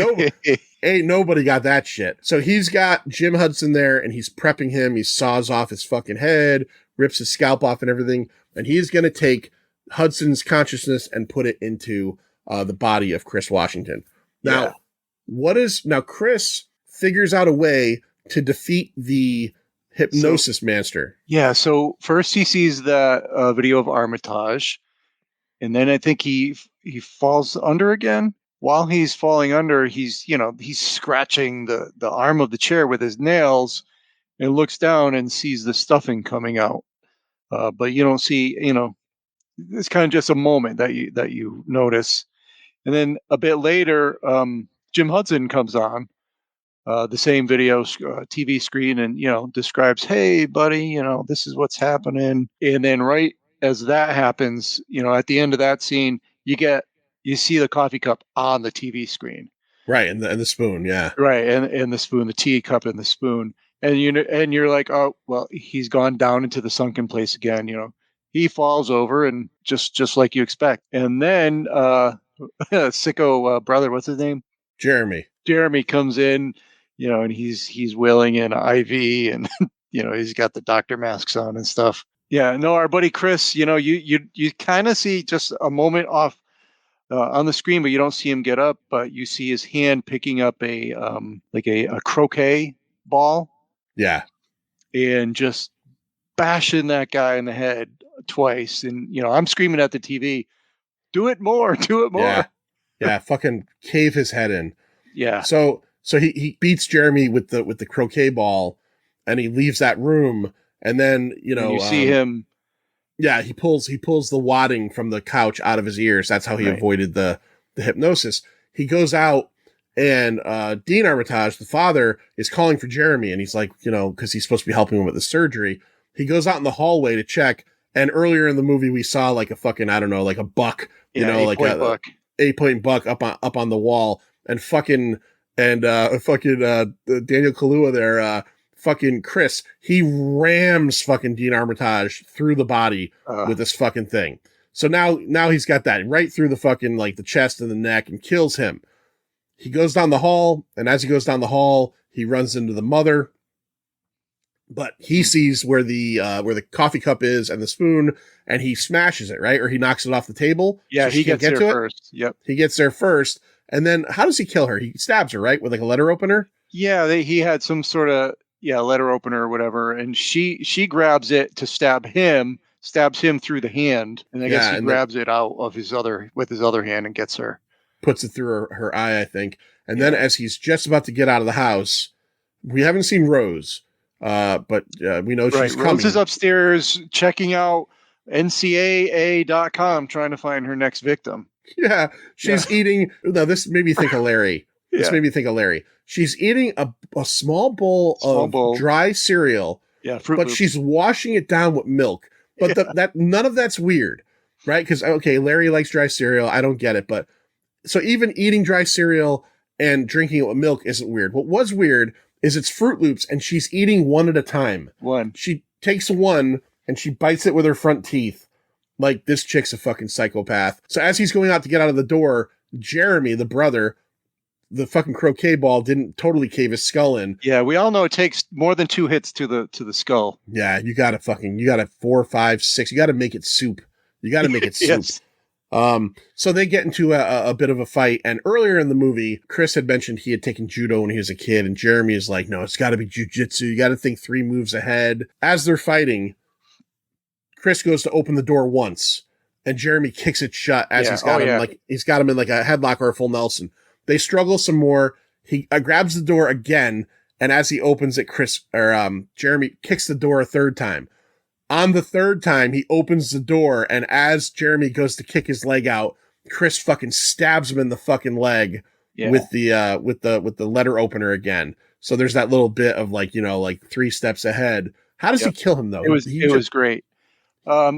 Ain't nobody got that shit. So he's got Jim Hudson there and he's prepping him. He saws off his fucking head, rips his scalp off and everything. And he's going to take Hudson's consciousness and put it into the body of Chris Washington. Now, Chris figures out a way to defeat the hypnosis master. Yeah. So first he sees the video of Armitage. And then I think he falls under again. While he's falling under, he's scratching the arm of the chair with his nails and looks down and sees the stuffing coming out. But you don't see, it's kind of just a moment that you notice. And then a bit later, Jim Hudson comes on the same video TV screen and, describes, hey, buddy, this is what's happening. And then right as that happens, at the end of that scene, you see the coffee cup on the TV screen, right, and the spoon, yeah, right, and the spoon, the tea cup, and the spoon, and you're like, oh well, he's gone down into the sunken place again. He falls over and just like you expect, and then sicko brother, what's his name? Jeremy comes in, and he's willing an IV, and he's got the doctor masks on and stuff. Yeah, no, our buddy Chris, you kind of see just a moment off on the screen, but you don't see him get up. But you see his hand picking up a croquet ball. Yeah, and just bashing that guy in the head twice. And I'm screaming at the TV, "Do it more! Do it more!" Yeah, fucking cave his head in. Yeah. So he beats Jeremy with the croquet ball, and he leaves that room. And then, and you see him. Yeah, he pulls the wadding from the couch out of his ears. That's how he avoided the hypnosis. He goes out and Dean Armitage, the father, is calling for Jeremy. And he's like, because he's supposed to be helping him with the surgery. He goes out in the hallway to check. And earlier in the movie, we saw like a fucking, I don't know, like a buck, like a buck. 8-point buck up on the wall. And Daniel Kaluuya there, fucking Chris, he rams fucking Dean Armitage through the body with this fucking thing. So now he's got that right through the fucking like the chest and the neck and kills him. He goes down the hall, and as he goes down the hall, he runs into the mother. but he sees where the coffee cup is and the spoon, and he smashes it, right? Or he knocks it off the table. Yeah, so she he can't gets get there to it. first. Yep. He gets there first. And then how does he kill her? He stabs her, right? With like a letter opener? Yeah, he had some sort of letter opener or whatever, and she grabs it to stabs him through the hand, and I guess Yeah, he and grabs it out of his other hand and gets her. puts it through her eye, I think. And Yeah. then as he's just about to get out of the house, we haven't seen Rose, but we know Right, she's coming. Rose is upstairs checking out NCAA.com, trying to find her next victim. Yeah, she's eating. No, this made me think of Larry. This Yeah. made me think of Larry. She's eating a small bowl of dry cereal, Fruit but Loops. she's washing it down with milk. But that none of that's weird, right? Because okay, Larry likes dry cereal. I don't get it, but so even eating dry cereal and drinking it with milk isn't weird. What was weird is it's Fruit Loops, and she's eating one at a time. One. She takes one and she bites it with her front teeth. Like, this chick's a fucking psychopath. So as he's going out to get out of the door, Jeremy, the brother, the fucking croquet ball didn't totally cave his skull in. Yeah, we all know it takes more than 2 hits to the skull. Yeah, you gotta 4, 5, 6. You gotta make it soup. You gotta make it soup. Yes. So they get into a bit of a fight. And earlier in the movie, Chris had mentioned he had taken judo when he was a kid. And Jeremy is like, no, it's gotta be jujitsu. You gotta think 3 moves ahead. As they're fighting, Chris goes to open the door once, and Jeremy kicks it shut as he's got him in like a headlock or a full Nelson. They struggle some more. He grabs the door again, and as he opens it, Jeremy kicks the door a third time. On the third time, he opens the door, and as Jeremy goes to kick his leg out, Chris fucking stabs him in the fucking leg with the letter opener again. So there's that little bit of like 3 steps ahead. How does he kill him though? It was great.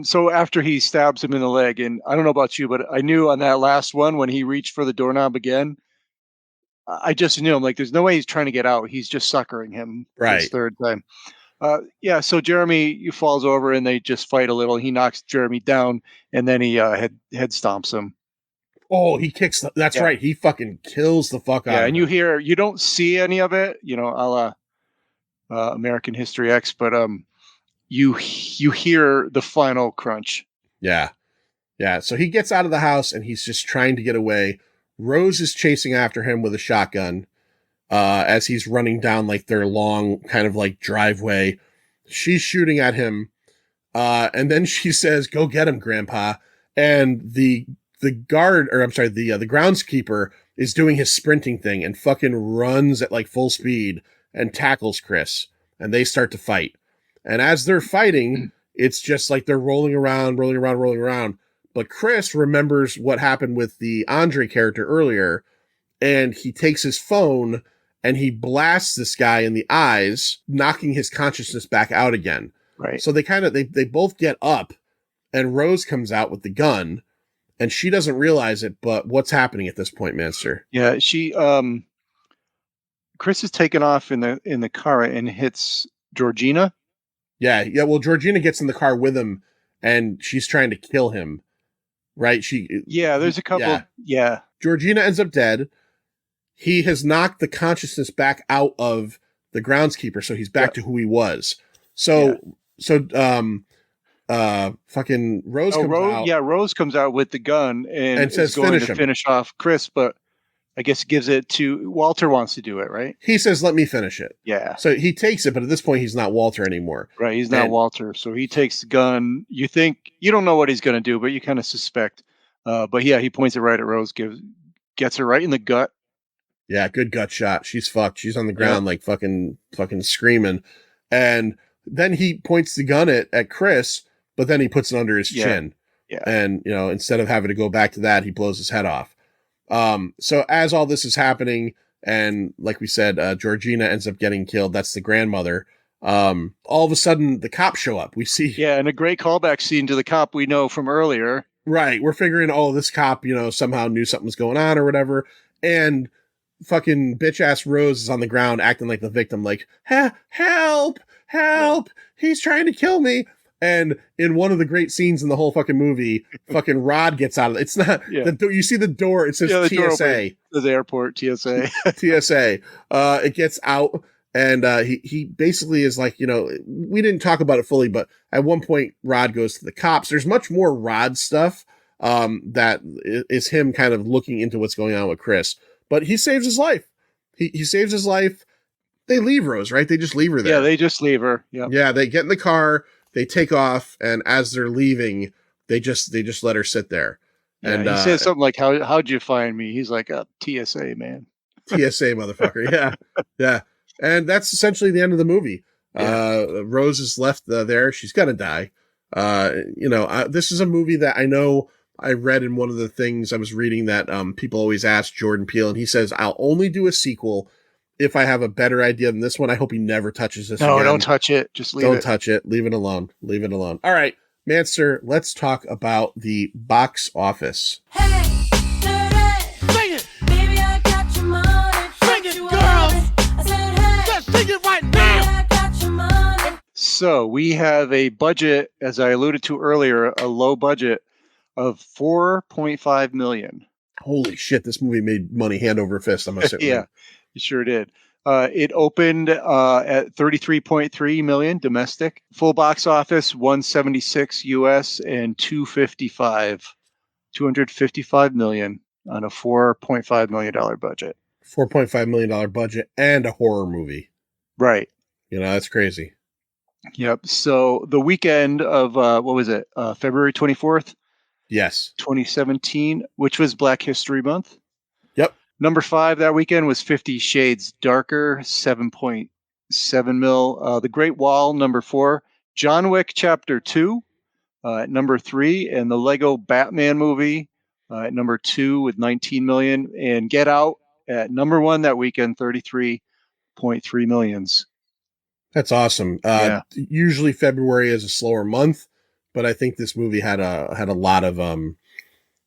So after he stabs him in the leg, and I don't know about you, but I knew on that last one when he reached for the doorknob again, I just knew, I'm like, there's no way he's trying to get out. He's just suckering him this third time. So Jeremy falls over and they just fight a little. He knocks Jeremy down and then he head stomps him. Oh, he kicks. That's right. He fucking kills the fuck out of him. And you don't see any of it, a la American History X, but you hear the final crunch. Yeah. So he gets out of the house and he's just trying to get away. Rose is chasing after him with a shotgun as he's running down like their long kind of like driveway. She's shooting at him. And then she says, "Go get him, Grandpa." And the groundskeeper is doing his sprinting thing and fucking runs at like full speed and tackles Chris. And they start to fight. And as they're fighting, it's just like they're rolling around. But Chris remembers what happened with the Andre character earlier, and he takes his phone and he blasts this guy in the eyes, knocking his consciousness back out again. Right. So they both get up, and Rose comes out with the gun, and she doesn't realize it, but what's happening at this point, Manster? Yeah, she Chris is taken off in the car and hits Georgina. Yeah. Well, Georgina gets in the car with him, and she's trying to kill him. Right? There's a couple. Yeah. Georgina ends up dead. He has knocked the consciousness back out of the groundskeeper, so he's back to who he was. Fucking Rose comes out. Yeah, Rose comes out with the gun and says, is going "Finish to him." finish off Chris, but I guess gives it to Walter. Wants to do it, right? He says, "Let me finish it." Yeah. So he takes it, but at this point, he's not Walter anymore. Right, he's not Walter. So he takes the gun. You don't know what he's going to do, but you kind of suspect. But yeah, he points it right at Rose, gets her right in the gut. Yeah, good gut shot. She's fucked. She's on the ground like fucking screaming. And then he points the gun at Chris, but then he puts it under his chin. Yeah. And, instead of having to go back to that, he blows his head off. So as all this is happening, and like we said, Georgina ends up getting killed. That's the grandmother. All of a sudden, the cops show up. We see. Yeah, and a great callback scene to the cop we know from earlier. Right. We're figuring, this cop, somehow knew something was going on or whatever. And fucking bitch ass Rose is on the ground acting like the victim, like, help, he's trying to kill me. And in one of the great scenes in the whole fucking movie, fucking Rod gets out of it. It's not, you see the door, it says TSA. The airport, TSA. TSA. It gets out, And he basically is like, we didn't talk about it fully, but at one point Rod goes to the cops. There's much more Rod stuff that is him kind of looking into what's going on with Chris. But he saves his life. He saves his life. They leave Rose, right? They just leave her there. Yeah, they just leave her. Yep. Yeah, they get in the car, they take off, and as they're leaving, they just let her sit there. Yeah, And he says something like, how'd you find me? He's like, TSA, man. TSA motherfucker. Yeah. Yeah. And that's essentially the end of the movie. Yeah. Rose is left there. She's going to die. This is a movie that I know I read in one of the things I was reading that people always ask Jordan Peele, and he says, I'll only do a sequel if I have a better idea than this one. I hope he never touches this again. No, don't touch it. Just leave it. Don't touch it. Leave it alone. Leave it alone. All right, Manster, let's talk about the box office. Hey, sing it, baby, I got your money. Sing it, girls. I said, hey, just sing it right now. I got your money. So we have a budget, as I alluded to earlier, a low budget of $4.5 million. Holy shit! This movie made money hand over fist. I must say. Yeah, it sure did. It opened at 33.3 million domestic, full box office 176 US and 255 million on a $4.5 million budget. $4.5 million budget and a horror movie. Right. That's crazy. Yep. So the weekend of February 24th, Yes. 2017, which was Black History Month. Yep. Number 5 that weekend was 50 Shades Darker, 7.7 mil. The Great Wall, number 4. John Wick Chapter 2, at number 3. And the Lego Batman movie at number 2 with 19 million. And Get Out at number 1 that weekend, 33.3 millions. That's awesome. Yeah. Usually February is a slower month, but I think this movie had a lot of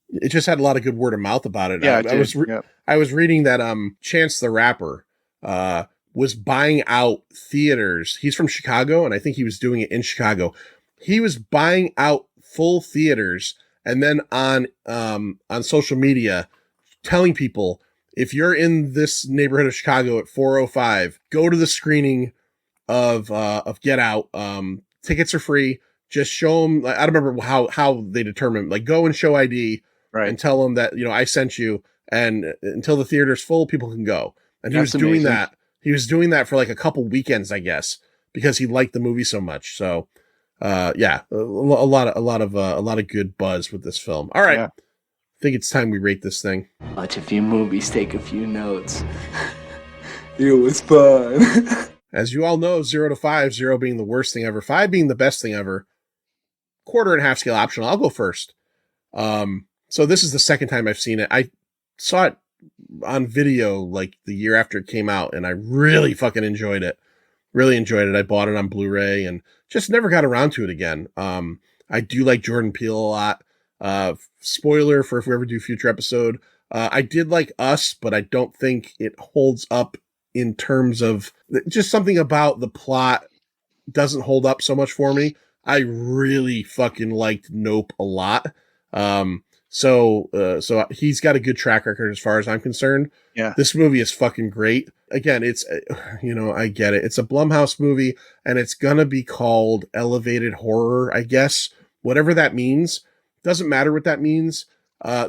it just had a lot of good word of mouth about it. Yeah, I was reading that Chance the Rapper was buying out theaters. He's from Chicago, and I think he was doing it in Chicago. He was buying out full theaters, and then on social media telling people, if you're in this neighborhood of Chicago at 4:05, go to the screening of Get Out. Tickets are free. Just show them. I don't remember how they determine. Like, go and show ID, right, and tell them that I sent you. And until the theater's full, people can go. And That's he was doing amazing. that. He was doing that for like a couple weekends, I guess, because he liked the movie so much. So, a lot of good buzz with this film. All right, Yeah. I think it's time we rate this thing. Watch a few movies, take a few notes. It was fun. As you all know, 0 to 5, 0 being the worst thing ever, 5 being the best thing ever. Quarter and half scale optional. I'll go first. So this is the second time I've seen it. I saw it on video like the year after it came out, and I really fucking enjoyed it. Really enjoyed it. I bought it on Blu-ray and just never got around to it again. I do like Jordan Peele a lot. Spoiler for if we ever do a future episode. I did like Us, but I don't think it holds up in terms of just something about the plot doesn't hold up so much for me. I really fucking liked Nope a lot. So he's got a good track record as far as I'm concerned. Yeah. This movie is fucking great. Again, it's, I get it. It's a Blumhouse movie, and it's gonna be called elevated horror, I guess. Whatever that means. Doesn't matter what that means.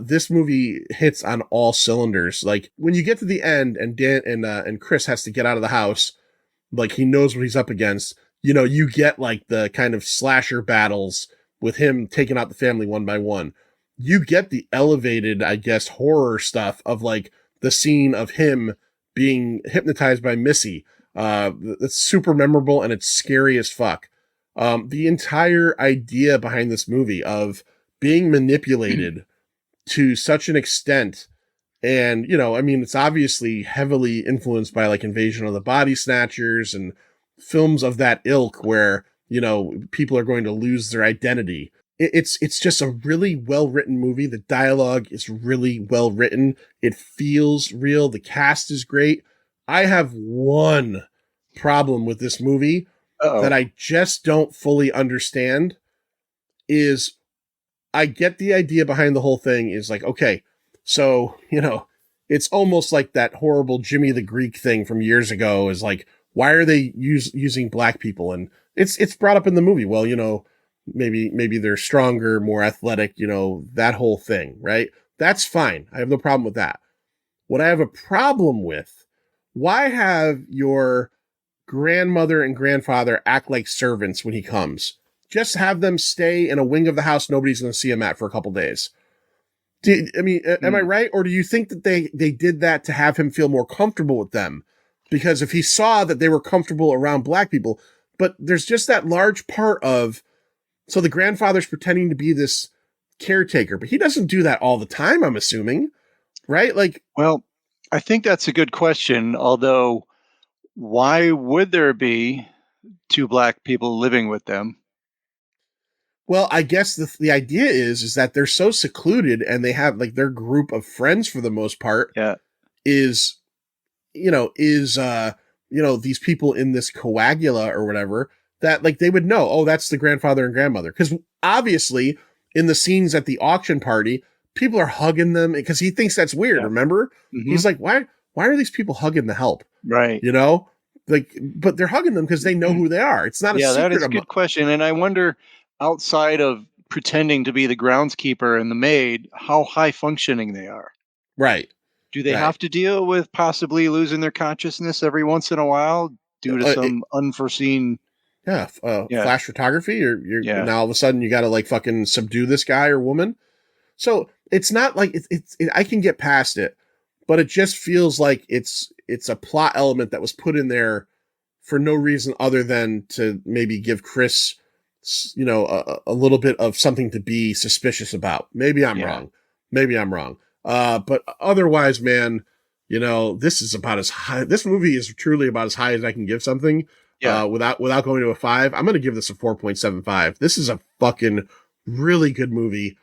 This movie hits on all cylinders. Like, when you get to the end and Dan and Chris has to get out of the house, like, he knows what he's up against. You get like the kind of slasher battles with him taking out the family one by one. You get the elevated, I guess, horror stuff of like the scene of him being hypnotized by Missy. It's super memorable, and it's scary as fuck. The entire idea behind this movie of being manipulated to such an extent, and it's obviously heavily influenced by like Invasion of the Body Snatchers and films of that ilk where people are going to lose their identity. It's just a really well written movie. The dialogue is really well written. It feels real. The cast is great. I have one problem with this movie that I just don't fully understand. Is I get the idea behind the whole thing is like, okay, so it's almost like that horrible Jimmy the Greek thing from years ago is like, Why are they using black people? And it's brought up in the movie. Well, maybe they're stronger, more athletic, that whole thing, right? That's fine. I have no problem with that. What I have a problem with, why have your grandmother and grandfather act like servants when he comes? Just have them stay in a wing of the house nobody's going to see them at for a couple days. Am I right? Or do you think that they did that to have him feel more comfortable with them? Because if he saw that they were comfortable around black people, but there's just that large part of, so the grandfather's pretending to be this caretaker, but he doesn't do that all the time, I'm assuming, right? Like, Well, I think that's a good question. Although, why would there be two black people living with them? well, I guess the idea is that they're so secluded and they have like their group of friends for the most part Yeah. is these people in this coagula or whatever that like they would know, oh, that's the grandfather and grandmother. Because obviously in the scenes at the auction party, people are hugging them because he thinks that's weird. Yeah. Remember? Mhm. He's like, why are these people hugging the help? Right. Like, but they're hugging them because they know who they are. It's not a Yeah, secret. that is a good question. And I wonder, outside of pretending to be the groundskeeper and the maid, how high functioning they are. Right. Do they Right. have to deal with possibly losing their consciousness every once in a while due to some unforeseen? Yeah. Yeah. Flash photography. You're Yeah. now all of a sudden you got to like fucking subdue this guy or woman. So it's not like I can get past it, but it just feels like it's a plot element that was put in there for no reason other than to maybe give Chris, a little bit of something to be suspicious about. Maybe I'm wrong. But otherwise, man, this is about as high. This movie is truly about as high as I can give something. Yeah. Without going to a 5, I'm going to give this a 4.75. This is a fucking really good movie.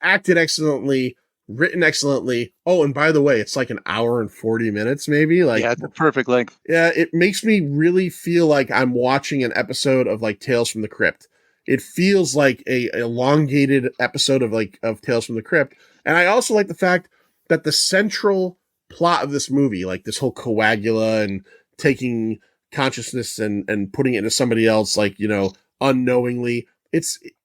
Acted excellently, written excellently. Oh, and by the way, it's like an hour and 40 minutes, maybe. Like, Yeah, it's a perfect length. yeah, it makes me really feel like I'm watching an episode of like Tales from the Crypt. It feels like a elongated episode of Tales from the Crypt. And I also like the fact that the central plot of this movie, like this whole coagula and taking consciousness and putting it into somebody else, like, unknowingly,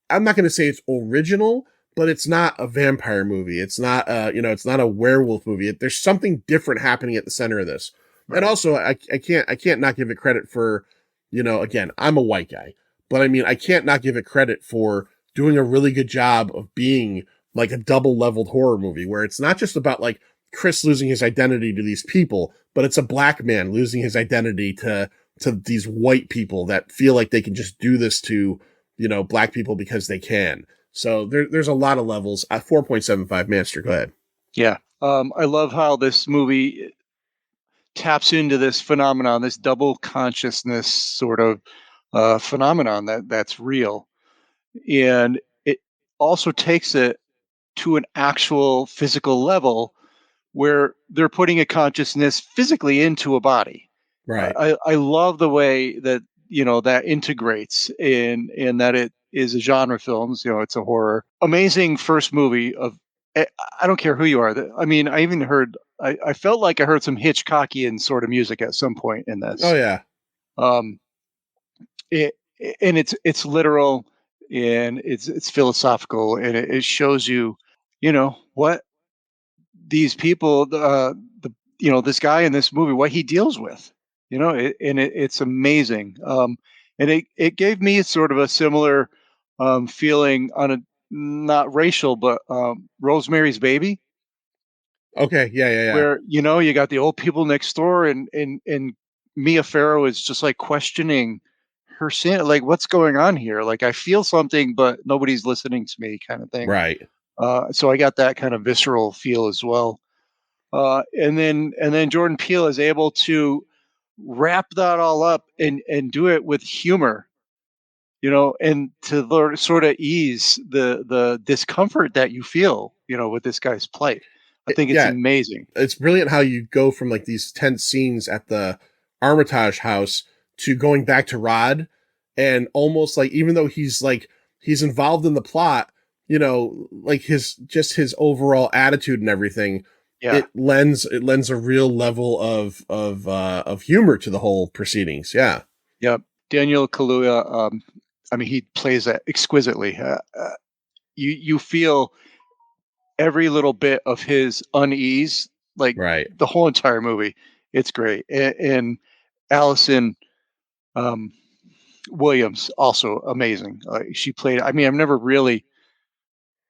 I'm not going to say it's original, but it's not a vampire movie. It's not it's not a werewolf movie. There's something different happening at the center of this. Right. And also I can't not give it credit for, again, I'm a white guy, but I mean, I can't not give it credit for doing a really good job of being like a double leveled horror movie where it's not just about like Chris losing his identity to these people, but it's a black man losing his identity to these white people that feel like they can just do this to, black people because they can. So there's a lot of levels. At 4.75, Master, go ahead. Yeah. I love how this movie taps into this phenomenon, this double consciousness sort of phenomenon that's real. And it also takes it to an actual physical level where they're putting a consciousness physically into a body. Right. I love the way that, that integrates in that it is a genre film. It's a horror. Amazing first movie of, I don't care who you are. I mean, I even heard, I felt like I heard some Hitchcockian sort of music at some point in this. Oh yeah. And it's literal and it's philosophical and it shows you, what these people, this guy in this movie, what he deals with, it's amazing. And it gave me sort of a similar feeling on a not racial, but Rosemary's Baby. Okay. Yeah. Where, you got the old people next door and Mia Farrow is just like questioning her sin. Like, what's going on here? Like, I feel something, but nobody's listening to me kind of thing. Right. So I got that kind of visceral feel as well. And then Jordan Peele is able to wrap that all up and do it with humor, and to sort of ease the discomfort that you feel, with this guy's plight. I think it's amazing. It's brilliant how you go from like these tense scenes at the Armitage house to going back to Rod, and almost like, even though he's involved in the plot, like his overall attitude and everything, it lends a real level of humor to the whole proceedings. Yeah. Yep. Daniel Kaluuya, I mean, he plays that exquisitely. You feel every little bit of his unease, like Right. the whole entire movie. It's great. And Allison Williams, also amazing. She played, I mean, I've never really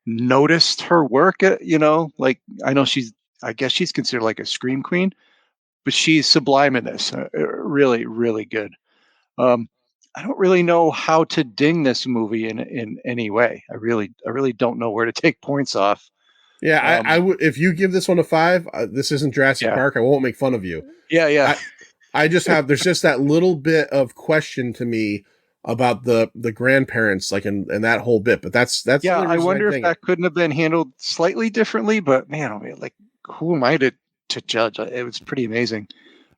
noticed her work, like I know I guess she's considered like a scream queen, but she's sublime in this. Really, really good. Um, I don't really know how to ding this movie in any way. I really don't know where to take points off. Yeah, I would, if you give this one a 5, this isn't Jurassic Yeah. Park. I won't make fun of you. Yeah. I just have, there's just that little bit of question to me about the grandparents, like in that whole bit. But that's the Yeah, only I reason wonder if think that couldn't have been handled slightly differently, but man, I mean, like, who am I to judge? It was pretty amazing.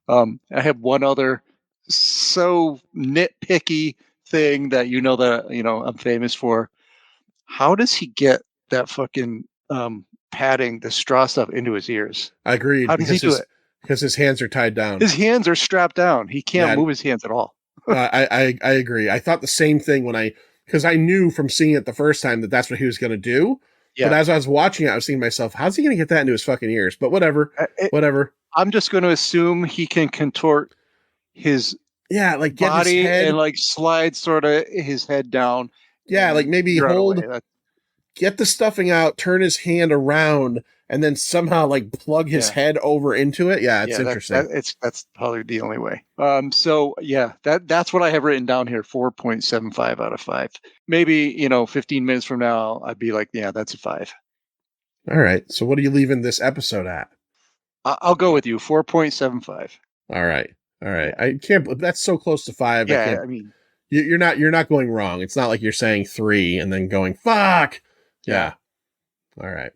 I have one other so nitpicky thing that I'm famous for. How does he get that fucking padding, the straw stuff into his ears? I agreed. How does he do it? Because his hands are tied down. His hands are strapped down. He can't move his hands at all. I agree. I thought the same thing because I knew from seeing it the first time that that's what he was going to do. Yeah. But as I was watching it, I was thinking to myself, how's he going to get that into his fucking ears? But whatever. Whatever. I'm just going to assume he can contort his like get body his head and like slide sort of his head down. Yeah, like maybe get the stuffing out, turn his hand around, and then somehow like plug his head over into it. Yeah, it's interesting. That's probably the only way. So yeah, that's what I have written down here. 4.75 out of 5. Maybe 15 minutes from now, I'd be like, yeah, that's a 5. All right. So what are you leaving this episode at? I'll go with you. 4.75. All right. I can't. That's so close to 5. Yeah, I mean, you're not going wrong. It's not like you're saying 3 and then going fuck. Yeah. All right.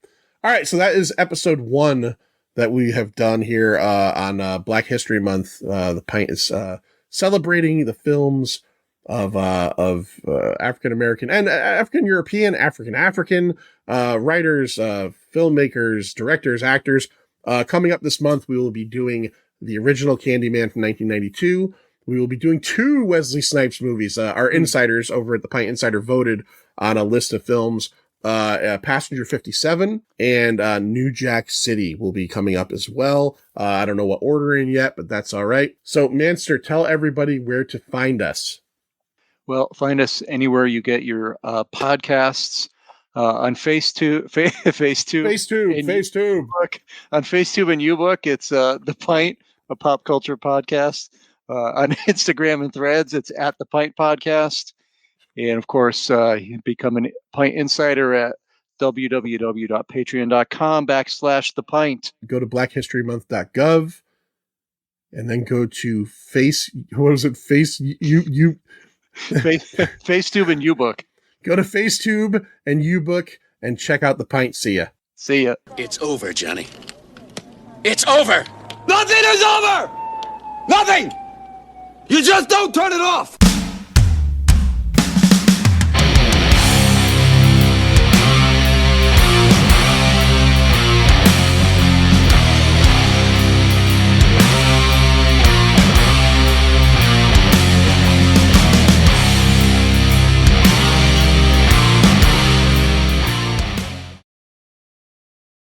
So that is episode 1 that we have done here on Black History Month. The Pint is celebrating the films of African American and African European, African writers, filmmakers, directors, actors. Coming up this month, we will be doing the original Candyman from 1992. We will be doing 2 Wesley Snipes movies. Our insiders over at the Pint Insider voted on a list of films. Passenger 57 and New Jack City will be coming up as well. I don't know what order in yet, but that's all right. So, Manster, tell everybody where to find us. Well, find us anywhere you get your podcasts. On FaceTube, on FaceTube and YouBook, it's The Pint, a pop culture podcast. On Instagram and Threads, it's at The Pint Podcast. And of course, you can become a Pint Insider at www.patreon.com/The Pint. Go to blackhistorymonth.gov and then go to FaceTube and YouBook. Go to FaceTube and YouBook and check out The Pint. See ya. See ya. It's over, Johnny. It's over! Nothing is over! Nothing! You just don't turn it off!